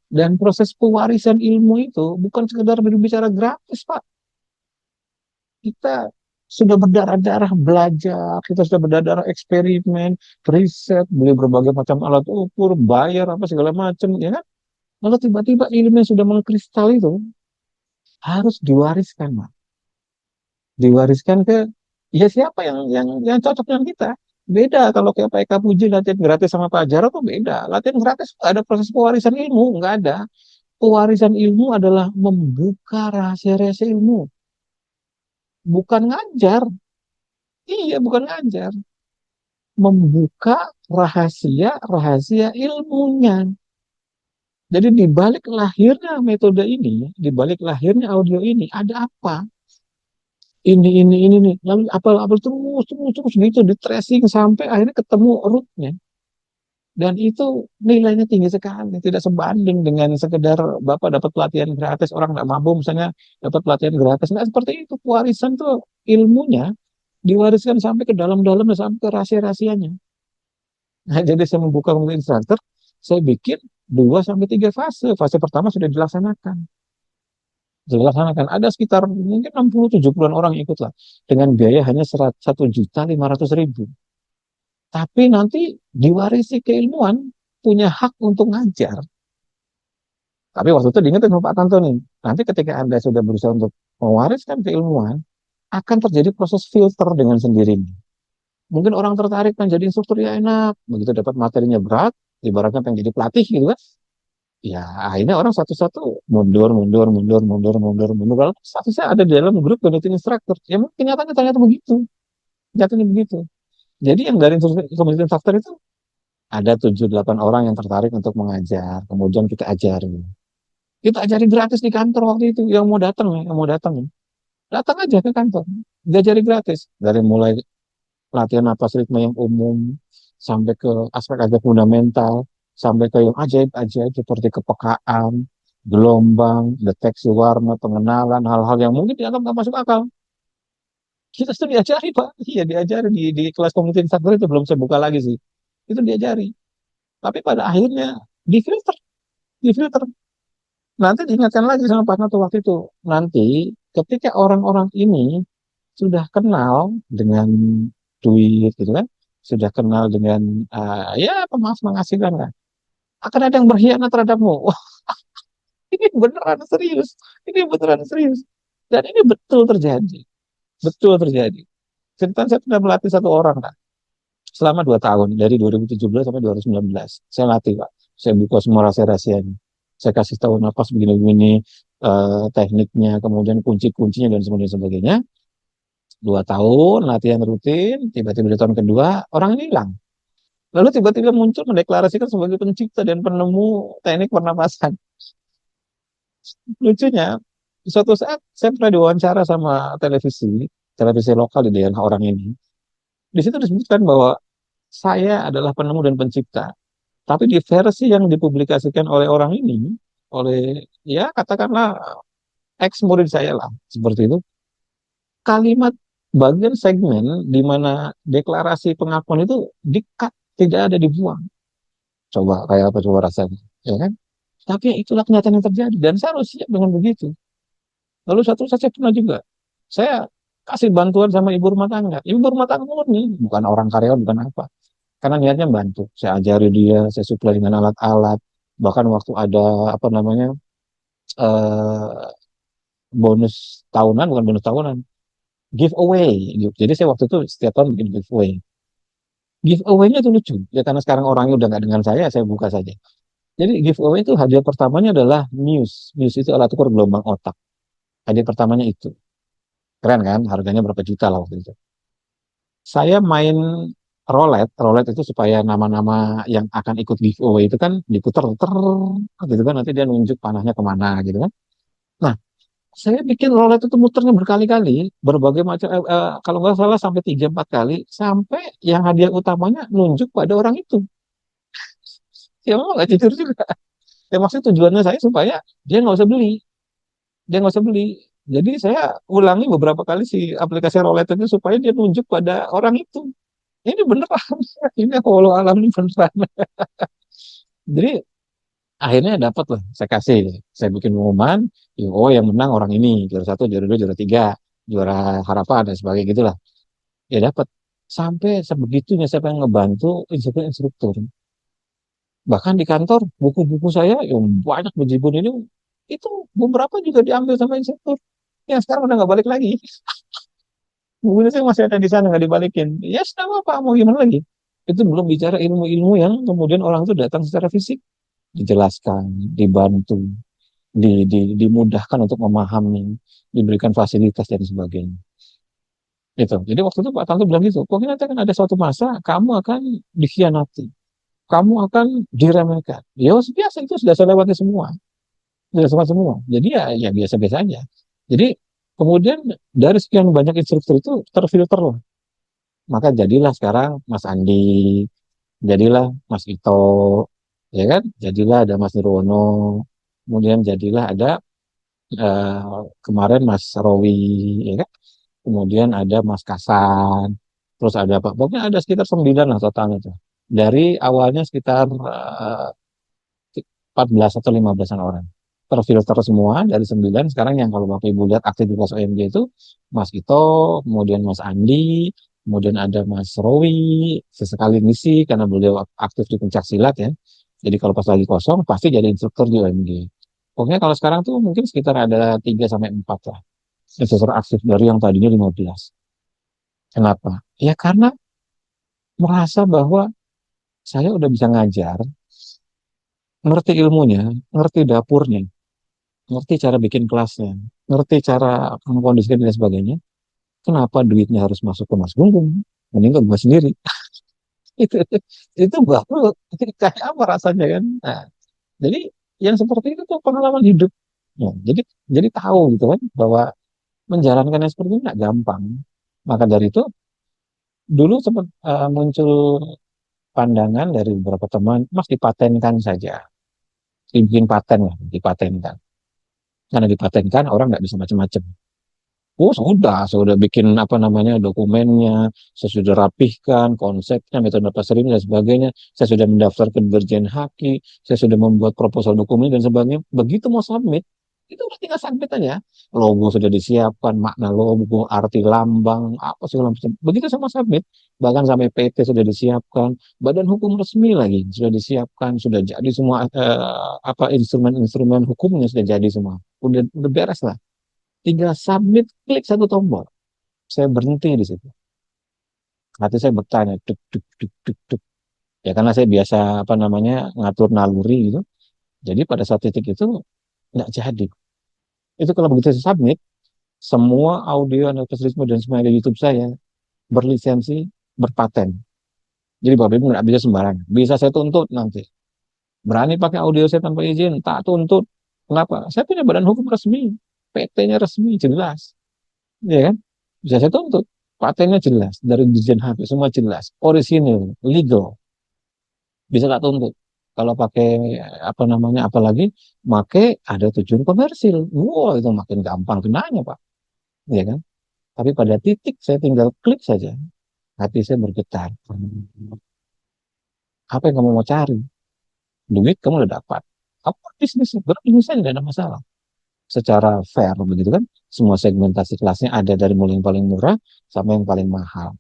Dan proses pewarisan ilmu itu bukan sekedar berbicara gratis, Pak. Kita sudah berdarah-darah belajar, kita sudah berdarah-darah eksperimen, riset, beli berbagai macam alat ukur, bayar apa segala macam, ya kan? Lalu tiba-tiba ilmu yang sudah mengkristal itu harus diwariskan, Pak. Diwariskan ke ya siapa yang cocok dengan kita. Beda kalau kayak Pak Eka Puji latihan gratis sama Pak Jarod tuh beda. Latihan gratis nggak ada proses pewarisan ilmu, nggak ada. Pewarisan ilmu adalah membuka rahasia-rahasia ilmu, bukan ngajar. Iya, bukan ngajar. Membuka rahasia-rahasia ilmunya. Jadi di balik lahirnya metode ini, di balik lahirnya audio ini, ada apa? Ini nih. Lalu apel terus gitu, di tracing sampai akhirnya ketemu rootnya. Dan itu nilainya tinggi sekali, tidak sebanding dengan sekedar Bapak dapat pelatihan gratis, orang nggak mampu misalnya dapat pelatihan gratis. Nggak seperti itu, pewarisan tuh ilmunya diwariskan sampai ke dalam-dalam, sampai ke rahasia-rahasianya. Nah, jadi saya membuka untuk instructor, saya bikin 2 sampai 3 fase. Fase pertama sudah dilaksanakan. Dilaksanakan. Ada sekitar mungkin 60-70-an orang yang ikut lah. Dengan biaya hanya 1.500.000. Tapi nanti diwarisi keilmuan, punya hak untuk ngajar. Tapi waktu itu diingatkan sama Pak Tanto nih, nanti ketika Anda sudah berusaha untuk mewariskan keilmuan, akan terjadi proses filter dengan sendirinya. Mungkin orang tertarik menjadi instruktur ya enak, begitu dapat materinya berat, ibaratnya pengen jadi pelatih gitu kan, ya akhirnya orang satu-satu mundur. Kalau statusnya ada di dalam grup community instructor, ya mungkin nyatanya ternyata begitu, nyatanya begitu. Jadi yang dari community instructor itu ada 7-8 orang yang tertarik untuk mengajar, kemudian kita ajari gratis di kantor waktu itu, yang mau datang ya, yang mau datang ya, datang aja ke kantor, diajari gratis dari mulai latihan napas ritme yang umum sampai ke aspek-aspek fundamental, sampai ke yang ajaib-ajaib seperti kepekaan, gelombang, deteksi warna, pengenalan, hal-hal yang mungkin dianggap nggak masuk akal. Kita sudah diajari, Pak. Iya, diajari di kelas community instructor itu belum saya buka lagi sih. Itu diajari. Tapi pada akhirnya difilter, difilter. Nanti diingatkan lagi sama Pak Nato waktu itu. Nanti ketika orang-orang ini sudah kenal dengan duit gitu kan, sudah kenal dengan ya pemaaf mengasihkan kan. akan ada yang berkhianat terhadapmu. Wah, ini beneran serius. Ini beneran serius. Dan ini betul terjadi. Betul terjadi. Cerita saya pernah melatih satu orang, Kak. Selama 2 tahun, dari 2017 sampai 2019. Saya latih, Pak. Saya buka semua rahasia-rahasianya. Saya kasih tahu napas begini-begini, tekniknya, kemudian kunci-kuncinya, dan sebagainya. 2 tahun, latihan rutin, tiba-tiba di tahun kedua, orang ini hilang. Lalu tiba-tiba muncul mendeklarasikan sebagai pencipta dan penemu teknik pernapasan. Lucunya, suatu saat saya pernah diwawancara sama televisi lokal di daerah orang ini. Di situ disebutkan bahwa saya adalah penemu dan pencipta. Tapi di versi yang dipublikasikan oleh orang ini, oleh ya katakanlah ex murid saya lah, seperti itu, kalimat bagian segmen di mana deklarasi pengakuan itu di-cut, tidak ada, dibuang. Coba kayak apa coba rasanya, ya kan? Tapi ya itulah kenyataan yang terjadi dan saya harus siap dengan begitu. Lalu satu saja pernah juga, saya kasih bantuan sama ibu rumah tangga. Ibu rumah tangga murni, bukan orang karyawan, bukan apa. Karena niatnya bantu. Saya ajari dia, saya suplai dengan alat-alat. Bahkan waktu ada apa namanya eh bonus tahunan, bukan bonus tahunan, giveaway. Gitu. Jadi saya waktu itu setiap tahun bikin giveaway. Giveaway-nya itu lucu. Ya karena sekarang orangnya udah nggak dengan saya buka saja. Jadi giveaway itu hadiah pertamanya adalah Muse. Muse itu alat ukur gelombang otak. Hadiah pertamanya itu. Keren kan? Harganya berapa juta lah waktu itu. Saya main roulette. Roulette itu supaya nama-nama yang akan ikut giveaway itu kan diputar ter gitu kan, nanti dia nunjuk panahnya kemana gitu kan. Nah, saya bikin roulette itu muternya berkali-kali, berbagai macam kalau nggak salah sampai 3 4 kali, sampai yang hadiah utamanya nunjuk pada orang itu. Ya memang nggak jujur juga. Ya maksud tujuannya saya supaya dia nggak usah beli, dia nggak usah beli. Jadi saya ulangi beberapa kali si aplikasi roulette itu supaya dia nunjuk pada orang itu. Ini beneran, ini walau alam ini beneran. Jadi akhirnya dapat lah, saya kasih, saya bikin pengumuman, oh yang menang orang ini, juara satu, juara dua, juara tiga, juara harapan dan sebagainya gitulah. Ya dapat. Sampai sebegitunya saya pengen ngebantu instruktur-instruktur. Bahkan di kantor, buku-buku saya yang banyak bejibun ini, itu beberapa juga diambil sama instruktur. Yang sekarang udah nggak balik lagi. Bukunya saya masih ada di sana, nggak dibalikin. Ya sudah apa, mau gimana lagi. Itu belum bicara ilmu-ilmu yang kemudian orang itu datang secara fisik, dijelaskan, dibantu, dimudahkan untuk memahami, diberikan fasilitas dan sebagainya. Itu. Jadi waktu itu Pak Tanto bilang gitu, pokoknya nanti akan ada suatu masa kamu akan dikhianati, kamu akan diremehkan. Ya biasa, itu sudah saya lewati semua, sudah semua. Jadi ya biasa-biasa aja. Jadi kemudian dari sekian banyak instruktur itu terfilter lah. Maka jadilah sekarang Mas Andi, jadilah Mas Ito, ya kan? Jadilah ada Mas Nirwono, kemudian jadilah ada kemarin Mas Rowi, ya kan? Kemudian ada Mas Kasan, terus ada Pak, pokoknya ada sekitar 9 lah totalnya tuh. Dari awalnya sekitar 14 atau 15-an orang. Terfilter semua dari 9. Sekarang yang kalau Bapak Ibu lihat aktivitas OMG itu Mas Ito, kemudian Mas Andi, kemudian ada Mas Rowi, sesekali ngisi karena beliau aktif di pencak silat ya. Jadi kalau pas lagi kosong pasti jadi instruktur di OMG. Pokoknya kalau sekarang tuh mungkin sekitar ada 3 sampai 4 lah. Instruktur aktif dari yang tadinya 15. Kenapa? Ya karena merasa bahwa saya udah bisa ngajar, ngerti ilmunya, ngerti dapurnya, ngerti cara bikin kelasnya, ngerti cara mengkondisikan dan sebagainya. Kenapa duitnya harus masuk ke Mas Gunggung? Mending ke gue sendiri. itu itu baru kayak apa rasanya kan? Nah, jadi yang seperti itu tuh pengalaman hidup. Ya, jadi tahu gitu kan bahwa menjalankannya seperti ini nggak gampang. Maka dari itu dulu sempat muncul pandangan dari beberapa teman, Mas dipatenkan saja, dibikin paten lah, dipatenkan. Karena dipatenkan orang nggak bisa macam-macam. Oh saya udah bikin apa namanya dokumennya, saya sudah rapihkan konsepnya, metode pasar ini dan sebagainya. Saya sudah mendaftar ke Dirjen Haki, saya sudah membuat proposal dokumen dan sebagainya. Begitu mau submit, Itu udah tinggal submit aja. Logo sudah disiapkan, makna logo, arti lambang, apa segala macam. Begitu sama submit, bahkan sampai PT sudah disiapkan, badan hukum resmi lagi sudah disiapkan, sudah jadi semua apa instrumen-instrumen hukumnya sudah jadi semua. Udah beres lah. Tinggal submit, klik satu tombol. Saya berhenti di situ. Hati saya bertanya, duk, duk, duk, duk, duk. Ya karena saya biasa apa namanya ngatur naluri gitu. Jadi pada saat titik itu nggak jadi. Itu kalau begitu saya submit, semua audio analisis dan semua di YouTube saya berlisensi, berpaten. Jadi Bapak Ibu nggak bisa sembarangan. Bisa saya tuntut nanti. Berani pakai audio saya tanpa izin, tak tuntut. Kenapa? Saya punya badan hukum resmi, PT-nya resmi, jelas. Ya kan? Bisa saya tuntut. Patennya jelas, dari Dirjen HP, semua jelas. Orisinil, legal. Bisa tak tuntut. Kalau pakai apa namanya, apalagi, pakai ada tujuan komersil. Wow, itu makin gampang kenanya, Pak. Ya kan? Tapi pada titik saya tinggal klik saja, hati saya bergetar. Apa yang kamu mau cari? Duit kamu udah dapat. Apa bisnis? Berbisnis saja tidak ada masalah. Secara fair begitu kan. Semua segmentasi kelasnya ada dari mulai yang paling murah sampai yang paling mahal.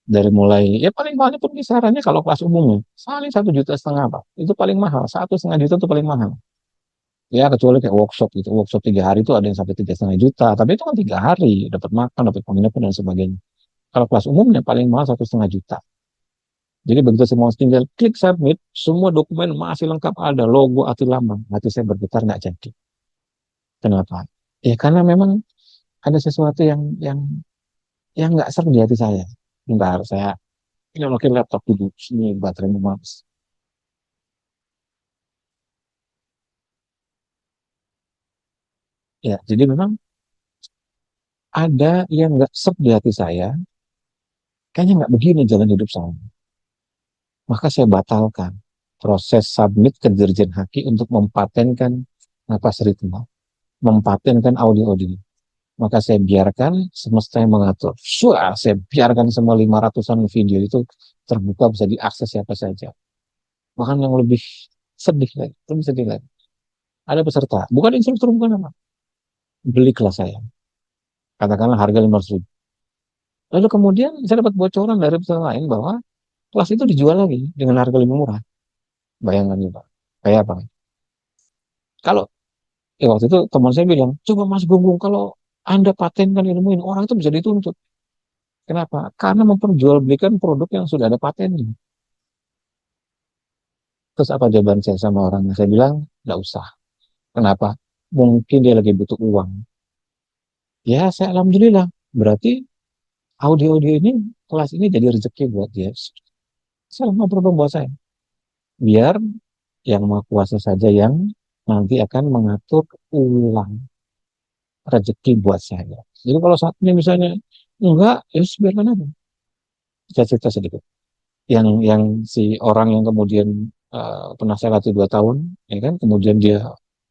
Dari mulai, ya paling mahal pun kisarannya kalau kelas umumnya. Saling 1,5 juta Pak. Itu paling mahal. 1,5 juta itu paling mahal. Ya kecuali kayak workshop gitu. Workshop 3 hari itu ada yang sampai 3,5 juta. Tapi itu kan 3 hari. Dapat makan, dapat penginapan dan sebagainya. Kalau kelas umumnya paling mahal 1,5 juta. Jadi begitu semua tinggal klik submit, semua dokumen masih lengkap ada, logo atau lambang. Hati saya bergetar nggak jadi. Kenapa? Ya karena memang ada sesuatu yang nggak serem di hati saya. Bentar, saya nyolokin laptop dulu. Ini baterai mau habis. Ya, jadi memang ada yang nggak serem di hati saya. Kayaknya nggak begini jalan hidup saya. Maka saya batalkan proses submit ke Dirjen Haki untuk mempatenkan napas ritme, mempatenkan audio-audio. Maka saya biarkan semesta yang mengatur. Wah, saya biarkan semua 500-an video itu terbuka bisa diakses siapa saja. Bahkan yang lebih sedih lagi, lebih sedih lagi. Ada peserta, bukan instruktur, bukan apa. Beli kelas saya, katakanlah harga 500 ribu. Lalu kemudian saya dapat bocoran dari peserta lain bahwa kelas itu dijual lagi dengan harga lebih murah. Bayangkan nih Pak, kayak apa? Kalau waktu itu teman saya bilang, coba Mas Gunggung, kalau Anda patenkan ilmu ini, orang itu bisa dituntut. Kenapa? Karena memperjualbelikan produk yang sudah ada patennya. Terus apa jawaban saya sama orangnya? Saya bilang, nggak usah. Kenapa? Mungkin dia lagi butuh uang. Ya, saya alhamdulillah. Berarti audio-audio ini, kelas ini jadi rezeki buat dia. Saya mau problem buat saya. Biar yang Maha Kuasa saja yang nanti akan mengatur ulang rezeki buat saya. Jadi kalau saat ini misalnya, enggak, ya biarkan aja. Saya cerita sedikit. Yang si orang yang kemudian pernah saya latih 2 tahun, ya kan, kemudian dia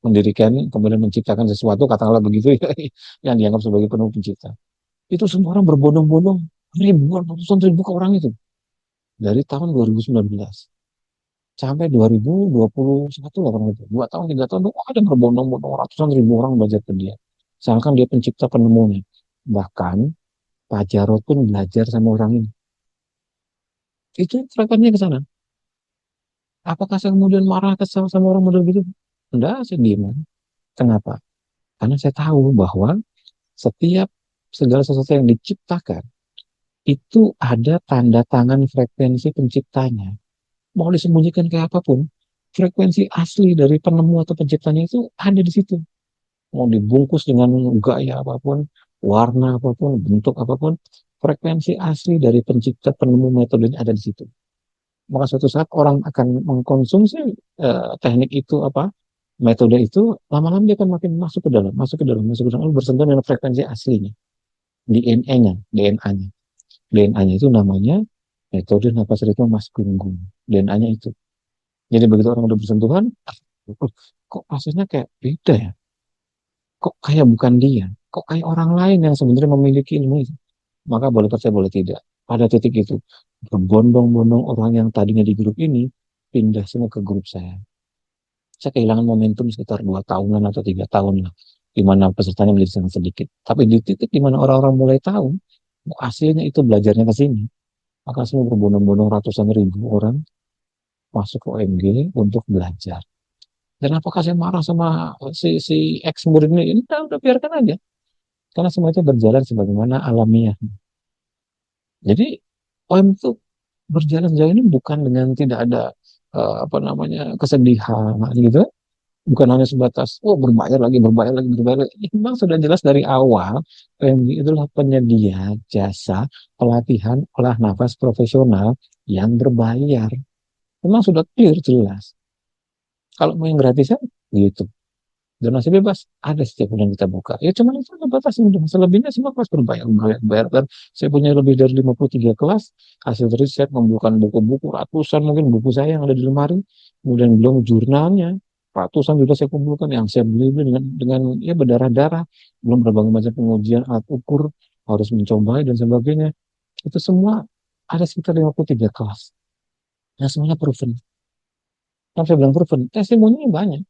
mendirikan, kemudian menciptakan sesuatu, katakanlah begitu ya, yang dianggap sebagai penuh pencipta. Itu semua orang berbondong-bondong, ribuan, ratusan ribu ke orang itu. Dari tahun 2019 sampai 2021 lah kurang lebih. 2 tahun, 3 tahun, oh, ada berbondong-bondong ratusan ribu orang belajar ke dia. Seakan dia pencipta penemunya. Bahkan Pak Jarod pun belajar sama orang ini. Itu rekannya ke sana. Apakah saya kemudian marah kesal sama orang model gitu? Enggak, saya diem. Kenapa? Karena saya tahu bahwa setiap segala sesuatu yang diciptakan itu ada tanda tangan frekuensi penciptanya. Mau disembunyikan kayak apapun, frekuensi asli dari penemu atau penciptanya itu ada di situ. Mau dibungkus dengan gaya apapun, warna apapun, bentuk apapun, frekuensi asli dari pencipta penemu metodenya ada di situ. Maka suatu saat orang akan mengkonsumsi teknik itu apa metode itu, lama-lama dia akan makin masuk ke dalam, masuk ke dalam, masuk ke dalam, lalu bersentuhan dengan frekuensi aslinya, DNA-nya, DNA-nya. DNA-nya itu namanya metode napas ritme Mas Gunggung. DNA-nya itu. Jadi begitu orang udah bersentuhan, kok rasanya kayak beda ya? Kok kayak bukan dia? Kok kayak orang lain yang sebenarnya memiliki ilmu itu? Maka boleh percaya, boleh tidak. Pada titik itu, berbondong-bondong orang yang tadinya di grup ini, pindah semua ke grup saya. Saya kehilangan momentum sekitar 2 tahunan atau 3 tahun lah, di mana pesertanya menjadi sangat sedikit. Tapi di titik di mana orang-orang mulai tahu, oh, hasilnya itu belajarnya ke sini, maka semua berbondong-bondong ratusan ribu orang masuk ke OMG untuk belajar. Dan apakah saya marah sama si ex murid ini? Udah biarkan aja. Karena semua itu berjalan sebagaimana alamiah. Jadi OM itu berjalan sejauh ini bukan dengan tidak ada apa namanya kesedihan gitu, bukan hanya sebatas oh berbayar lagi berbayar lagi. Ya, memang sudah jelas dari awal PMG itulah penyedia jasa pelatihan olah nafas profesional yang berbayar. Memang sudah clear jelas. Kalau mau yang gratisan gitu, donasi bebas ada setiap bulan kita buka. Ya cuma itu ada batasnya udah. Selebihnya semua kelas berbayar, berbayar, berbayar. Dan saya punya lebih dari 53 kelas. Hasil riset membukukan buku-buku ratusan mungkin buku saya yang ada di lemari. Kemudian belum jurnalnya ratusan juga saya kumpulkan yang saya beli dengan ya berdarah-darah. Belum berbagai macam pengujian alat ukur harus mencoba dan sebagainya. Itu semua ada sekitar 53 kelas. Yang semuanya proven. Kan saya bilang proven, testimoni banyak.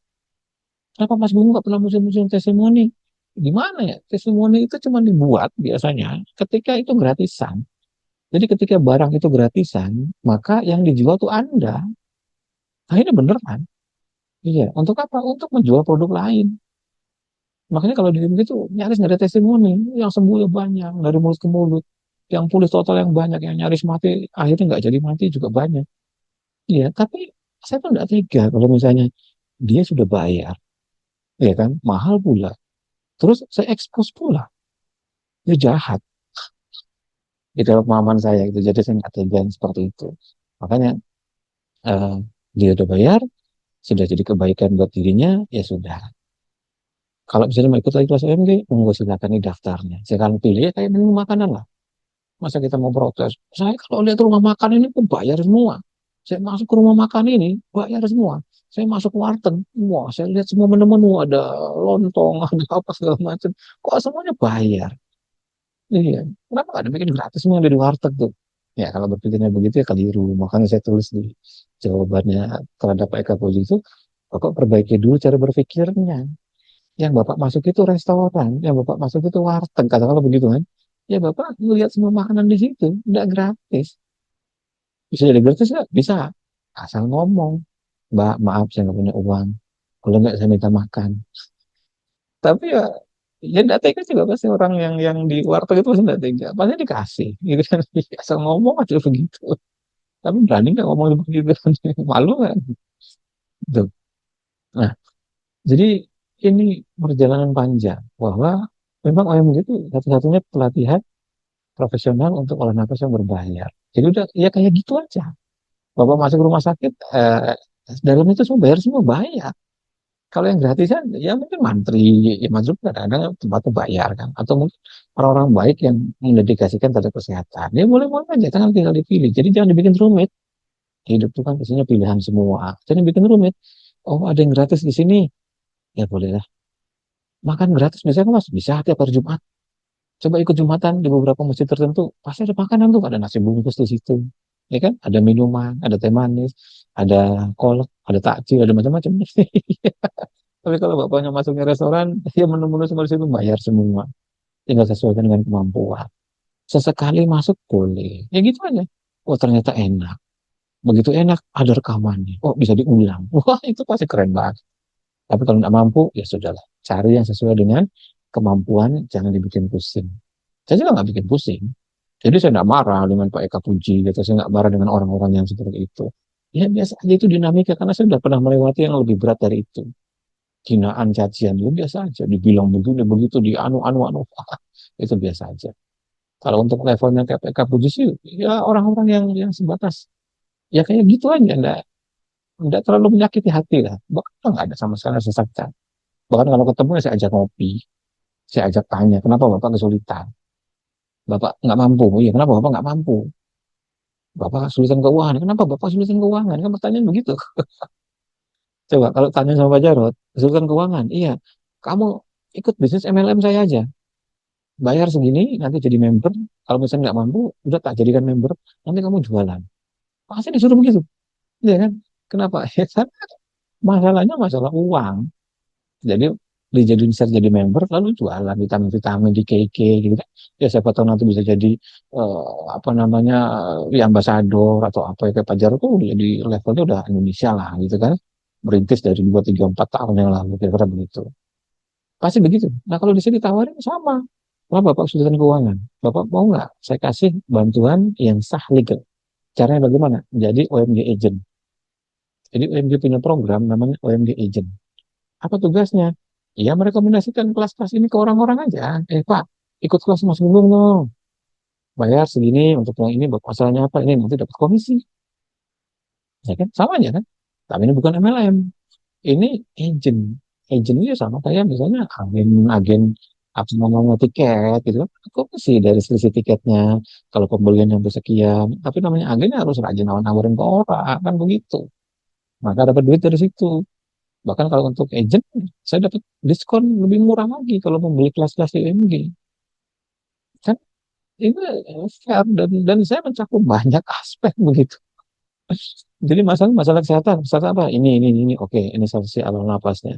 Kenapa Mas Gunung nggak pernah musim-musim testimoni? Gimana ya? Testimoni itu cuma dibuat biasanya ketika itu gratisan. Jadi ketika barang itu gratisan, maka yang dijual tuh Anda. Nah ini bener kan? Iya. Untuk apa? Untuk menjual produk lain. Makanya kalau di gitu nyaris nggak ada testimoni. Yang sembuh ya banyak dari mulut ke mulut. Yang pulih total yang banyak, yang nyaris mati akhirnya nggak jadi mati juga banyak. Iya. Tapi saya tuh nggak tega kalau misalnya dia sudah bayar, ya kan? Mahal pula. Terus saya expose pula. Dia jahat di dalam pemahaman saya gitu. Jadi saya nggak tega seperti itu. Makanya eh, dia udah bayar, sudah jadi kebaikan buat dirinya, ya sudah. Kalau misalnya mau ikut lagi kelas OMG, monggo silakan di daftarnya. Saya akan pilih ya kayak menu makanan lah. Masa kita mau protes? Saya kalau lihat rumah makan ini pun bayar semua. Saya masuk ke rumah makan ini, bayar semua. Saya masuk ke warteg, wah saya lihat semua menu-menu, ada lontong, ada apa segala macam. Kok semuanya bayar? Iya, kenapa nggak dibikin gratis semua yang di warteg tuh? Ya, kalau berpikirnya begitu ya keliru. Makanya saya tulis di jawabannya terhadap Pak Eka Puji itu, Bapak perbaiki dulu cara berpikirnya. Yang Bapak masuk itu restoran, yang Bapak masuk itu warteg, katakanlah begitu kan. Ya Bapak lihat semua makanan di situ, nggak gratis. Bisa jadi gratis nggak? Bisa. Asal ngomong, Mbak, maaf saya nggak punya uang. Kalau nggak saya minta makan. Tapi ya ya nggak tega juga pasti orang yang di warteg itu pasti nggak tega pasti dikasih gitu kan. Asal ngomong aja begitu, tapi berani nggak ngomong begitu kan. Malu kan gitu. Nah jadi ini perjalanan panjang bahwa memang OMG itu satu-satunya pelatihan profesional untuk olah nafas yang berbayar. Jadi udah ya kayak gitu aja. Bapak masuk rumah sakit, dalam itu semua bayar, semua bayar. Kalau yang gratisan, ya mungkin mantri, ya masuk kadang-kadang tempatnya bayar kan. Atau mungkin orang-orang baik yang mendedikasikan terhadap kesehatan. Ya boleh-boleh aja, kan tinggal dipilih. Jadi jangan dibikin rumit. Hidup itu kan biasanya pilihan semua. Jangan bikin rumit. Oh ada yang gratis di sini, ya boleh lah. Makan gratis, misalnya kan mas, bisa tiap hari Jumat. Coba ikut Jumatan di beberapa masjid tertentu, pasti ada makanan tuh, ada nasi bungkus di situ. Ya kan, ada minuman, ada teh manis, ada kolak, ada takjil, ada macam-macam. Tapi kalau bapaknya masuknya restoran, ya menu-menu semua di situ bayar semua. Tinggal sesuaikan dengan kemampuan. Sesekali masuk boleh. Ya gitu aja. Oh ternyata enak. Begitu enak, ada rekamannya. Oh bisa diulang. Wah itu pasti keren banget. Tapi kalau nggak mampu, ya sudahlah. Cari yang sesuai dengan kemampuan, jangan dibikin pusing. Saya juga nggak bikin pusing. Jadi saya nggak marah dengan Pak Eka Puji, gitu. Saya nggak marah dengan orang-orang yang seperti itu. Ya biasa aja itu dinamika, karena saya sudah pernah melewati yang lebih berat dari itu. Hinaan, cacian, itu biasa aja. Dibilang begini, begitu, di anu, itu biasa aja. Kalau untuk levelnya kayak PK Puji sih, ya orang-orang yang sebatas, ya kayak gitu aja, enggak terlalu menyakiti hati lah. Bahkan nggak ada sama sekali rasa sakit. Bahkan kalau ketemu ya saya ajak ngopi, saya ajak tanya, kenapa Bapak kesulitan? Bapak nggak mampu, ya kenapa Bapak nggak mampu? Bapak kesulitan keuangan, kenapa Bapak kesulitan keuangan? Kan pertanyaan begitu. Coba kalau tanya sama Pak Jarod, kesulitan keuangan, iya, kamu ikut bisnis MLM saya aja. Bayar segini, nanti jadi member. Kalau misalnya nggak mampu, udah tak jadikan member, nanti kamu jualan. Pasti disuruh begitu, iya kan? Kenapa? Ya, kan Masalahnya masalah uang. Jadi dijadiin share jadi member lalu jualan vitamin-vitamin di KK gitu kan. Ya siapa tahu nanti bisa jadi apa namanya ya ambasador atau apa ya kayak Pajar tuh udah di levelnya udah Indonesia lah gitu kan. Merintis dari 2 3 4 tahun yang lalu kira-kira begitu. Pasti begitu. Nah, kalau di sini ditawarin sama. Wah, Bapak kesulitan keuangan. Bapak mau nggak? Saya kasih bantuan yang sah legal. Caranya bagaimana? Jadi OMG agent. Jadi OMG punya program namanya OMG agent. Apa tugasnya? Ya merekomendasikan kelas-kelas ini ke orang-orang aja. Pak, ikut kelas Mas Gunggung dong. Bayar segini untuk yang ini, masalahnya apa? Ini nanti dapat komisi. Ya kan? Sama aja kan? Tapi ini bukan MLM. Ini agent. Agent itu sama kayak misalnya agen apa namanya tiket gitu kan. Komisi dari selisih tiketnya. Kalau pembelian yang sekian. Tapi namanya agen harus rajin nawarin ke orang. Kan begitu. Maka dapat duit dari situ. Bahkan kalau untuk agent, saya dapat diskon lebih murah lagi kalau membeli kelas-kelas IMG. Kan itu fair dan saya mencakup banyak aspek begitu. Jadi masalah masalah kesehatan, masalah apa? Ini, oke, ini solusi alam napasnya.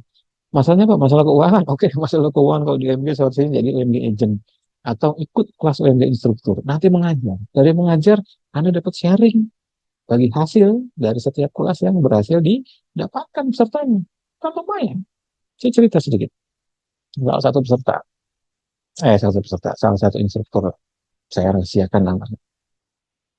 Masalahnya apa? Masalah keuangan, oke, masalah keuangan kalau di IMG solusinya jadi IMG agent atau ikut kelas IMG instruktur. Nanti mengajar, dari mengajar Anda dapat sharing bagi hasil dari setiap kelas yang berhasil didapatkan pesertanya. Kan lumayan. Saya cerita sedikit. Salah satu peserta, salah satu instruktur, saya rahasiakan namanya.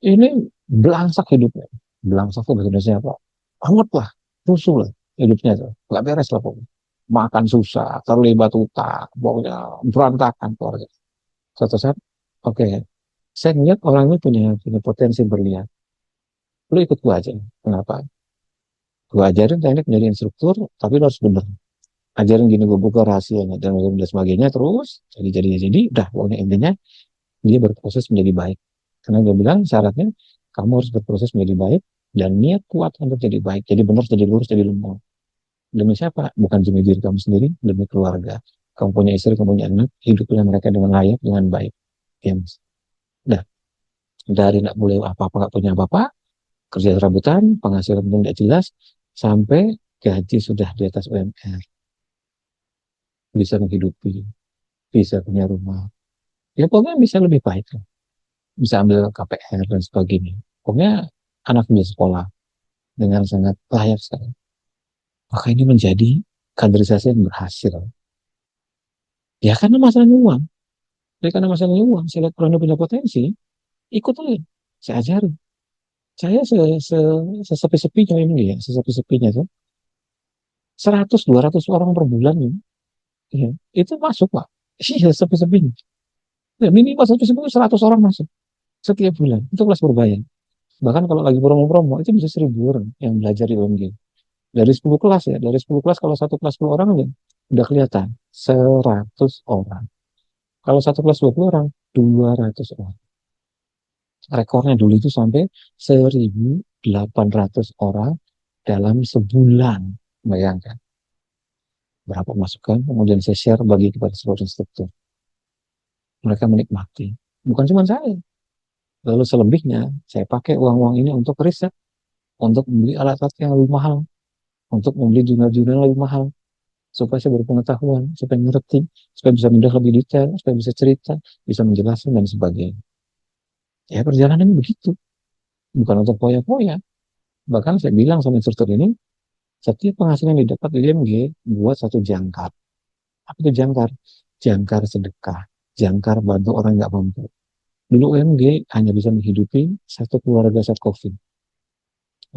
Ini belangsak hidupnya. Belangsak tuh bahasa Indonesia apa? Banget lah, rusuh lah hidupnya tuh. Gak beres lah pokoknya. Makan susah, terlibat utang, pokoknya berantakan keluarga. Suatu saat, oke, saya ngeliat orang ini punya potensi berlian. Lu ikut gua aja. Kenapa? Gua ajarin teknik menjadi instruktur, tapi lu harus bener. Ajarin gini, gue buka rahasianya dan sebagainya terus jadi udah pokoknya intinya dia berproses menjadi baik. Karena dia bilang syaratnya kamu harus berproses menjadi baik dan niat kuat untuk jadi baik. Jadi benar, jadi lurus, jadi lumur. Demi siapa? Bukan demi diri kamu sendiri, demi keluarga. Kamu punya istri, kamu punya anak, hiduplah mereka dengan layak, dengan baik. Ya, Mas. Dah, dari nggak boleh apa-apa, nggak punya apa-apa, kerja serabutan, penghasilan pun tidak jelas, sampai gaji sudah di atas UMR, bisa menghidupi, bisa punya rumah. Ya pokoknya bisa lebih baik lah. Bisa ambil KPR dan sebagainya. Pokoknya anak bisa sekolah dengan sangat layak sekali. Maka ini menjadi kaderisasi yang berhasil. Ya karena masalahnya uang. Ya karena masalahnya uang. Saya lihat orang punya potensi, ikut aja. Saya ajarin. Saya sesepi-sepinya ini ya, sesepi-sepinya tuh 100-200 orang per bulan ya. Ya, itu masuk Pak. Iya, sepi-sepinya. Ya, minimal sepi-sepi 100 orang masuk setiap bulan. Itu kelas berbayar. Bahkan kalau lagi promo-promo, itu bisa 1.000 orang yang belajar di UMG. Dari 10 kelas ya, dari 10 kelas kalau satu kelas 10 orang udah kelihatan 100 orang. Kalau satu kelas 20 orang, 200 orang. Rekornya dulu itu sampai 1.800 orang dalam sebulan. Bayangkan berapa masukan, kemudian saya share bagi kepada seluruh instruktur. Mereka menikmati. Bukan cuma saya. Lalu selebihnya, saya pakai uang-uang ini untuk riset, untuk membeli alat-alat yang lebih mahal, untuk membeli jurnal-jurnal yang lebih mahal, supaya saya berpengetahuan, supaya ngerti, supaya bisa mendalam lebih detail, supaya bisa cerita, bisa menjelaskan dan sebagainya. Ya perjalanannya begitu, bukan untuk poya-poya. Bahkan saya bilang sama instruktur ini, setiap penghasilan yang didapat di DMG buat satu jangkar. Apa itu jangkar? Jangkar sedekah, jangkar bantu orang nggak mampu. Dulu UMG hanya bisa menghidupi satu keluarga saat COVID.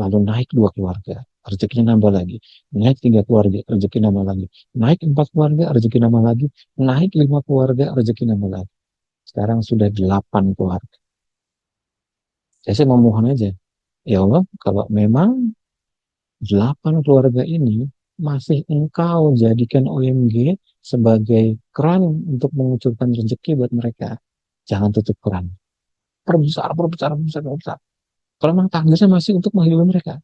Lalu naik 2 keluarga, rezekinya nambah lagi. Naik 3 keluarga, rezeki nambah lagi. Naik 4 keluarga, rezeki nambah lagi. Naik 5 keluarga, rezeki nambah lagi. Sekarang sudah 8 keluarga. Saya memohon aja, ya Allah, kalau memang 8 keluarga ini masih engkau jadikan OMG sebagai keran untuk mengucurkan rezeki buat mereka, jangan tutup keran. Perbesar, perbesar, perbesar, perbesar. Kalau memang takdirnya masih untuk menghidupi mereka.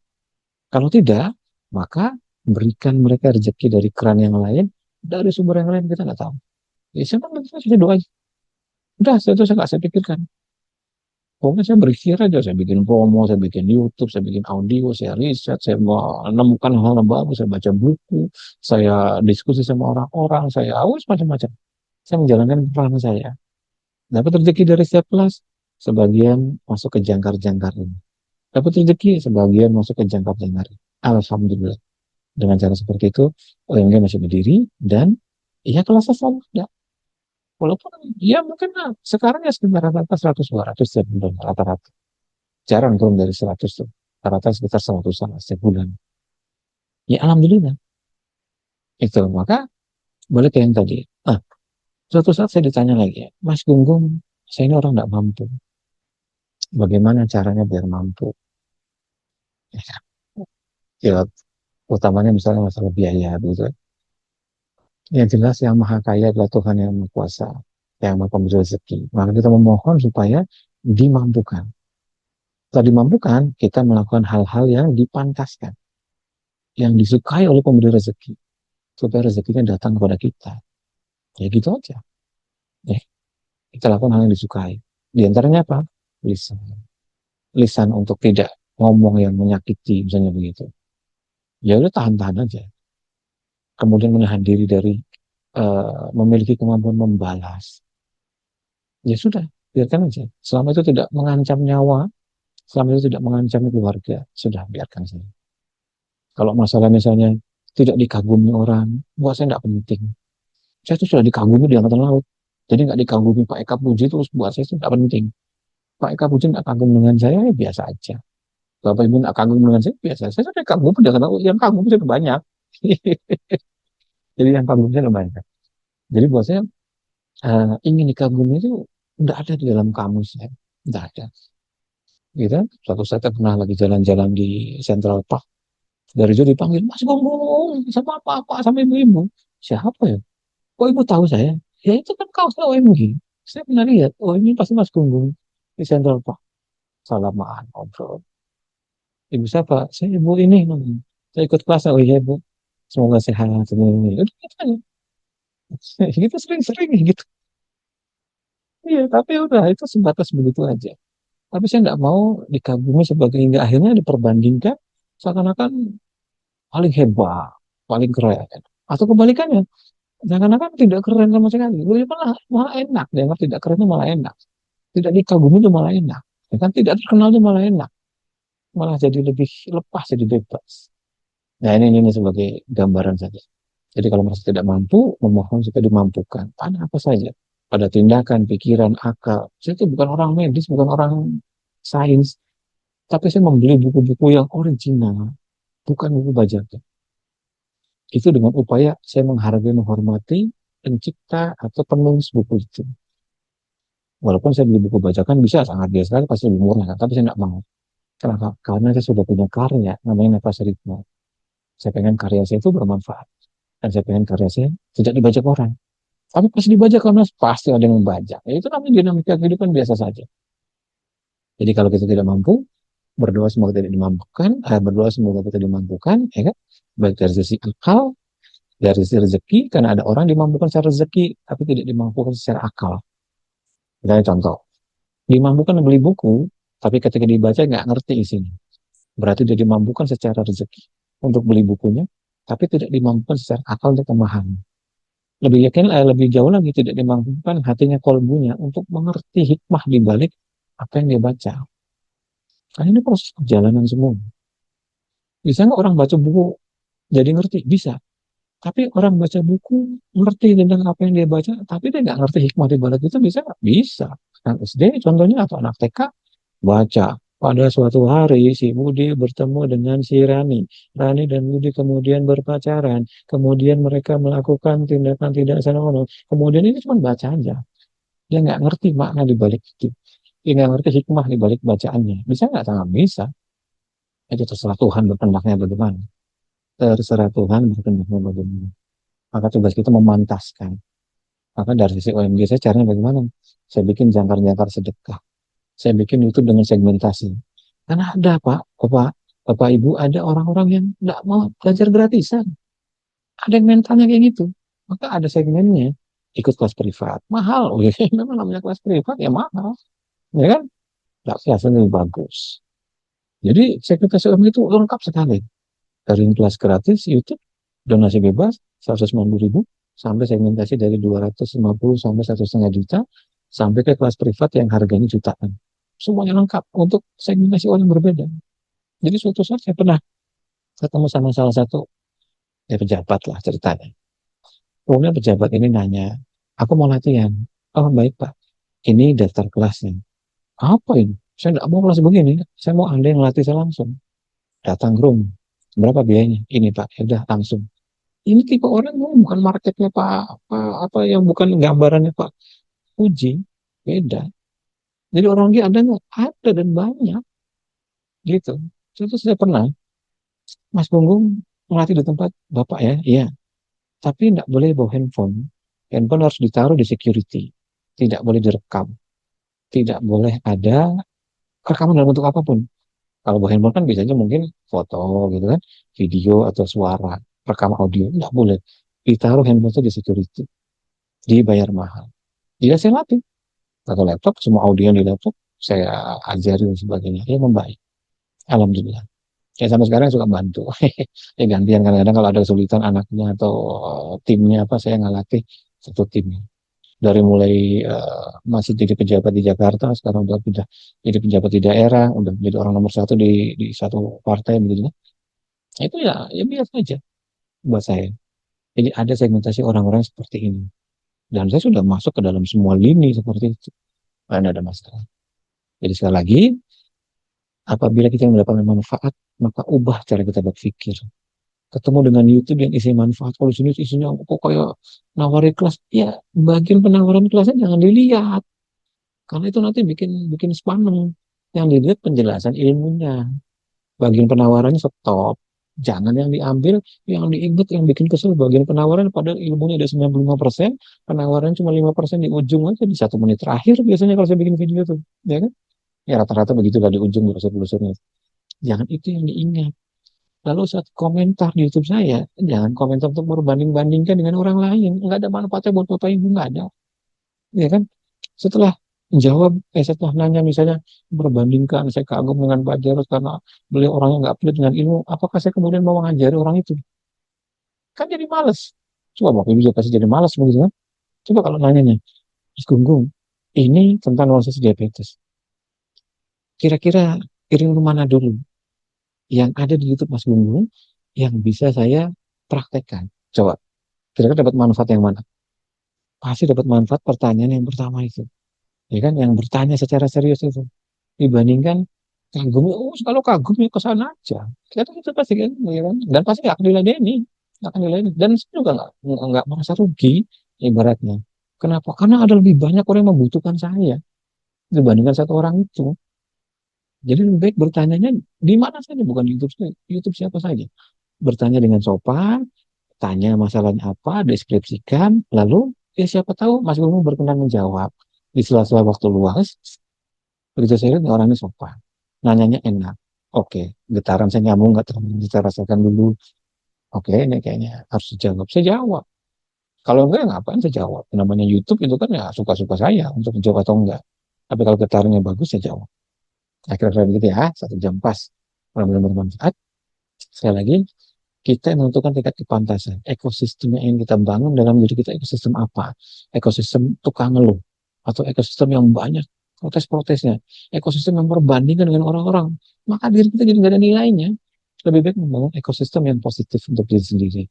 Kalau tidak, maka berikan mereka rezeki dari keran yang lain, dari sumber yang lain kita nggak tahu. Ya, saya kan sudah doa. Udah, itu saya nggak saya pikirkan. Pokoknya saya berpikir aja, saya bikin promo, saya bikin YouTube, saya bikin audio, saya riset, saya menemukan hal yang bagus, saya baca buku, saya diskusi sama orang-orang, saya awas macam-macam. Saya menjalankan peran saya. Dapat rezeki dari setiap kelas, sebagian masuk ke jangkar-jangkar ini. Dapat rezeki, sebagian masuk ke jangkar-jangkar ini. Alhamdulillah. Dengan cara seperti itu, OMG masih berdiri, dan ya kelasnya selalu ada. Walaupun ya mungkin sekarang ya sekitar rata-rata 100-200 setiap bulan, rata-rata. Jarang turun dari 100 tuh. Rata-rata sekitar 100 setiap bulan. Ya Alhamdulillah. Itu, maka balik ke yang tadi. Ah, suatu saat saya ditanya lagi, ya, Mas Gunggung, saya ini orang nggak mampu. Bagaimana caranya biar mampu? Ya, utamanya misalnya masalah biaya gitu. Yang jelas yang maha kaya adalah Tuhan yang maha kuasa, yang maha pemberi rezeki. Maka kita memohon supaya dimampukan. Setelah dimampukan, kita melakukan hal-hal yang dipantaskan, yang disukai oleh pemberi rezeki, supaya rezekinya datang kepada kita. Ya gitu aja. Ya, kita lakukan hal yang disukai. Di antaranya apa? Lisan. Lisan untuk tidak ngomong yang menyakiti, misalnya begitu. Ya udah tahan-tahan aja. Kemudian menahan diri dari memiliki kemampuan membalas. Ya sudah, biarkan aja. Selama itu tidak mengancam nyawa, selama itu tidak mengancam keluarga, sudah biarkan saja. Kalau masalah misalnya tidak dikagumi orang, buat saya tidak penting. Saya itu sudah dikagumi di angkatan laut. Jadi nggak dikagumi Pak Eka Puji itu buat saya itu tidak penting. Pak Eka Puji nggak kagum dengan saya, ya biasa aja. Bapak Ibu nggak kagum dengan saya, biasa. Saya sudah kagum di angkatan laut. Yang kagum sudah banyak. Jadi yang kagum sudah banyak. Jadi buat saya ingin dikagumi itu tidak ada di dalam kamus ya. Tidak ada. Gitu. Suatu saat saya pernah lagi jalan-jalan di Central Park. Dari jauh dipanggil, Mas ngomong sama apa-apa sama ibu-ibu. Siapa ya? Oh ibu tahu saya? Ya itu kan kaosnya OMG. Saya pernah lihat, oh ini pasti Mas Gunggung di Central Park. Salaman, ngobrol. Ibu siapa? Saya ibu ini. Saya ikut kelas, oh iya ibu. Semoga sehat. Semoga ini. Udah gitu aja. Gitu sering-sering gitu. Iya, tapi udah itu sebatas begitu aja. Tapi saya nggak mau dikagumi sebagai hingga akhirnya diperbandingkan seakan-akan paling hebat, paling keren. Atau kebalikannya, seakan-akan tidak keren sama sekali. Jadi malah enak. Dianggap tidak keren itu malah enak. Tidak dikagumi itu malah enak. Ya kan tidak terkenal itu malah enak. Malah jadi lebih lepas, jadi bebas. Nah ini sebagai gambaran saja. Jadi kalau merasa tidak mampu, memohon supaya dimampukan. Pada apa saja. Pada tindakan, pikiran, akal. Saya itu bukan orang medis, bukan orang sains. Tapi saya membeli buku-buku yang original. Bukan buku bajakan. Itu dengan upaya saya menghargai, menghormati pencipta atau penulis buku itu. Walaupun saya beli buku bajakan bisa sangat biasa sekali, pasti lebih murah. Tapi saya tidak mau. Kenapa? Karena saya sudah punya karya, namanya Nafas Ritmo. Saya pengen karya saya itu bermanfaat. Dan saya pengen karya saya tidak dibajak orang. Tapi pas dibajak karena pasti ada yang membajak. Ya, itu namanya dinamika kehidupan biasa saja. Jadi kalau kita tidak mampu, berdoa semoga tidak dimampukan, berdoa semoga kita dimampukan, ya kan? Baik dari sisi akal, dari sisi rezeki, karena ada orang dimampukan secara rezeki, tapi tidak dimampukan secara akal. Misalnya contoh, dimampukan beli buku, tapi ketika dibaca nggak ngerti isinya. Berarti dia dimampukan secara rezeki untuk beli bukunya, tapi tidak dimampukan secara akal untuk memahami. Lebih yakin, lebih jauh lagi tidak dimampukan hatinya kolbunya untuk mengerti hikmah di balik apa yang dia baca. Kan ini proses perjalanan semua. Bisa nggak orang baca buku jadi ngerti? Bisa. Tapi orang baca buku ngerti tentang apa yang dia baca, tapi dia nggak ngerti hikmah di balik itu bisa nggak? Bisa. Anak SD contohnya atau anak TK baca. Pada suatu hari si Budi bertemu dengan si Rani. Rani dan Budi kemudian berpacaran. Kemudian mereka melakukan tindakan tidak senonoh. Kemudian ini cuma baca aja. Dia nggak ngerti makna di balik itu. Dia nggak ngerti hikmah di balik bacaannya. Bisa nggak? Sangat bisa. Itu terserah Tuhan berkendaknya bagaimana. Terserah Tuhan berkendaknya bagaimana. Maka tugas kita memantaskan. Maka dari sisi OMG saya caranya bagaimana? Saya bikin jangkar-jangkar sedekah. Saya bikin YouTube dengan segmentasi. Karena ada Pak, Bapak Ibu, ada orang-orang yang nggak mau belajar gratisan. Ada yang mentalnya kayak gitu. Maka ada segmennya. Ikut kelas privat. Mahal. Memang namanya kelas privat ya mahal. Ya kan? Hasilnya lebih bagus. Jadi segmentasi orang itu lengkap sekali. Dari kelas gratis YouTube, donasi bebas 190.000, sampai segmentasi dari 250 sampai 1,5 juta, sampai ke kelas privat yang harganya jutaan. Semuanya lengkap untuk segmentasi orang yang berbeda. Jadi suatu saat saya pernah ketemu sama salah satu pejabat lah ceritanya. Kemudian pejabat ini nanya, aku mau latihan. Oh baik Pak, ini daftar kelasnya. Apa ini? Saya tidak mau kelas begini. Saya mau Anda yang latih saya langsung. Datang ke room. Berapa biayanya? Ini Pak. Ya udah langsung. Ini tipe orang bukan marketnya Pak, apa yang bukan gambarannya Pak Uji. Beda. Jadi orang dia ada nggak? Ada dan banyak gitu. Itu saya pernah, Mas Gunggung melatih di tempat Bapak ya, iya. Tapi tidak boleh bawa handphone. Handphone harus ditaruh di security. Tidak boleh direkam. Tidak boleh ada rekaman dalam bentuk apapun. Kalau bawa handphone kan biasanya mungkin foto gitu kan, video atau suara, rekam audio. Tidak boleh. Ditaruh handphone itu di security. Dibayar mahal. Dia saya latih. Atau laptop, semua audio di laptop, saya ajari dan sebagainya. Ya membaik. Alhamdulillah. Ya sampai sekarang suka bantu. Ya gantian kadang-kadang kalau ada kesulitan anaknya atau timnya apa, saya ngelatih satu timnya. Dari mulai masih jadi pejabat di Jakarta, sekarang udah pindah jadi pejabat di daerah, udah jadi orang nomor satu di satu partai begitu. Itu ya biasa aja buat saya. Jadi ada segmentasi orang-orang seperti ini. Dan saya sudah masuk ke dalam semua lini seperti itu. Tidak ada masalah. Jadi sekali lagi, apabila kita mendapatkan manfaat, maka ubah cara kita berpikir. Ketemu dengan YouTube yang isi manfaat, kalau sini isinya kok kayak nawarin kelas, ya bagian penawaran kelasnya jangan dilihat. Karena itu nanti bikin bikin spam. Yang dilihat penjelasan ilmunya. Bagian penawarannya stop. Jangan yang diambil, yang diingat, yang bikin kesel bagian penawaran padahal ilmunya ada 95%, penawaran cuma 5% di ujung aja di 1 menit terakhir biasanya kalau saya bikin video tuh, ya kan? Ya rata-rata begitu lah di ujung brosur-brosurnya. Jangan itu yang diingat. Lalu saat komentar di YouTube saya, jangan komentar untuk berbanding-bandingkan dengan orang lain. Nggak ada manfaatnya buat Bapak Ibu, nggak ada. Ya kan? Setelah setelah nanya misalnya berbandingkan, saya kagum dengan Pak Jarod karena beliau orangnya nggak pelit dengan ilmu, apakah saya kemudian mau mengajari orang itu? Kan jadi males. Coba Bapak Ibu juga pasti jadi males begitu kan? Coba kalau nanyanya, Mas Gunggung, ini tentang proses diabetes. Kira-kira ilmu mana dulu yang ada di YouTube Mas Gunggung yang bisa saya praktekkan? Coba, kira-kira dapat manfaat yang mana? Pasti dapat manfaat pertanyaan yang pertama itu. Ya kan, yang bertanya secara serius itu. Dibandingkan kagumnya, oh kalau kagumnya ke sana aja. Kita itu pasti kan, ya kan? Dan pasti nggak akan diladeni. Nggak akan diladeni. Dan saya juga nggak merasa rugi, ibaratnya. Kenapa? Karena ada lebih banyak orang yang membutuhkan saya dibandingkan satu orang itu. Jadi lebih baik bertanyanya di mana saja, bukan di YouTube saya. YouTube siapa saja. Bertanya dengan sopan, tanya masalahnya apa, deskripsikan, lalu ya siapa tahu Mas Gunggung berkenan menjawab di sela-sela waktu luas. Begitu saya lihat orangnya sopan, nanyanya enak. Oke, getaran saya nyambung nggak terlalu kita rasakan dulu. Oke, ini kayaknya harus dijawab. Saya jawab. Kalau enggak, ngapain saya jawab? Namanya YouTube itu kan ya suka-suka saya untuk menjawab atau enggak. Tapi kalau getarannya bagus, saya jawab. Akhirnya begitu ya, 1 jam pas. Benar-benar bermanfaat. Sekali lagi, kita menentukan tingkat kepantasan. Ekosistem yang ingin kita bangun dalam diri kita, ekosistem apa? Ekosistem tukang ngeluh. Atau ekosistem yang banyak protes-protesnya. Ekosistem yang berbandingkan dengan orang-orang. Maka diri kita jadi nggak ada nilainya. Lebih baik membangun ekosistem yang positif untuk diri sendiri.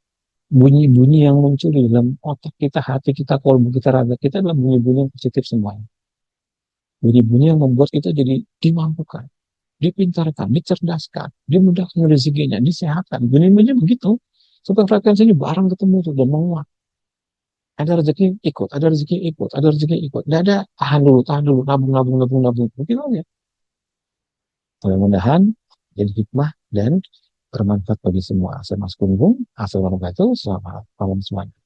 Bunyi-bunyi yang muncul di dalam otak kita, hati kita, kolbu kita, raga kita adalah bunyi-bunyi yang positif semuanya. Bunyi-bunyi yang membuat kita jadi dimampukan, dipintarkan, dicerdaskan, dimudahkan rezekinya, disehatkan. Bunyi-bunyi begitu. Supaya frekuensinya bareng ketemu tuh dan menguat. Ada rezeki ikut, ada rezeki ikut, ada rezeki ikut. Tidak ada tahan dulu, nabung, nabung, nabung, nabung. Begitu aja. Mudah-mudahan jadi hikmah dan bermanfaat bagi semua. Saya Mas Gunggung, Assalamualaikum warahmatullahi wabarakatuh. Selamat malam semuanya.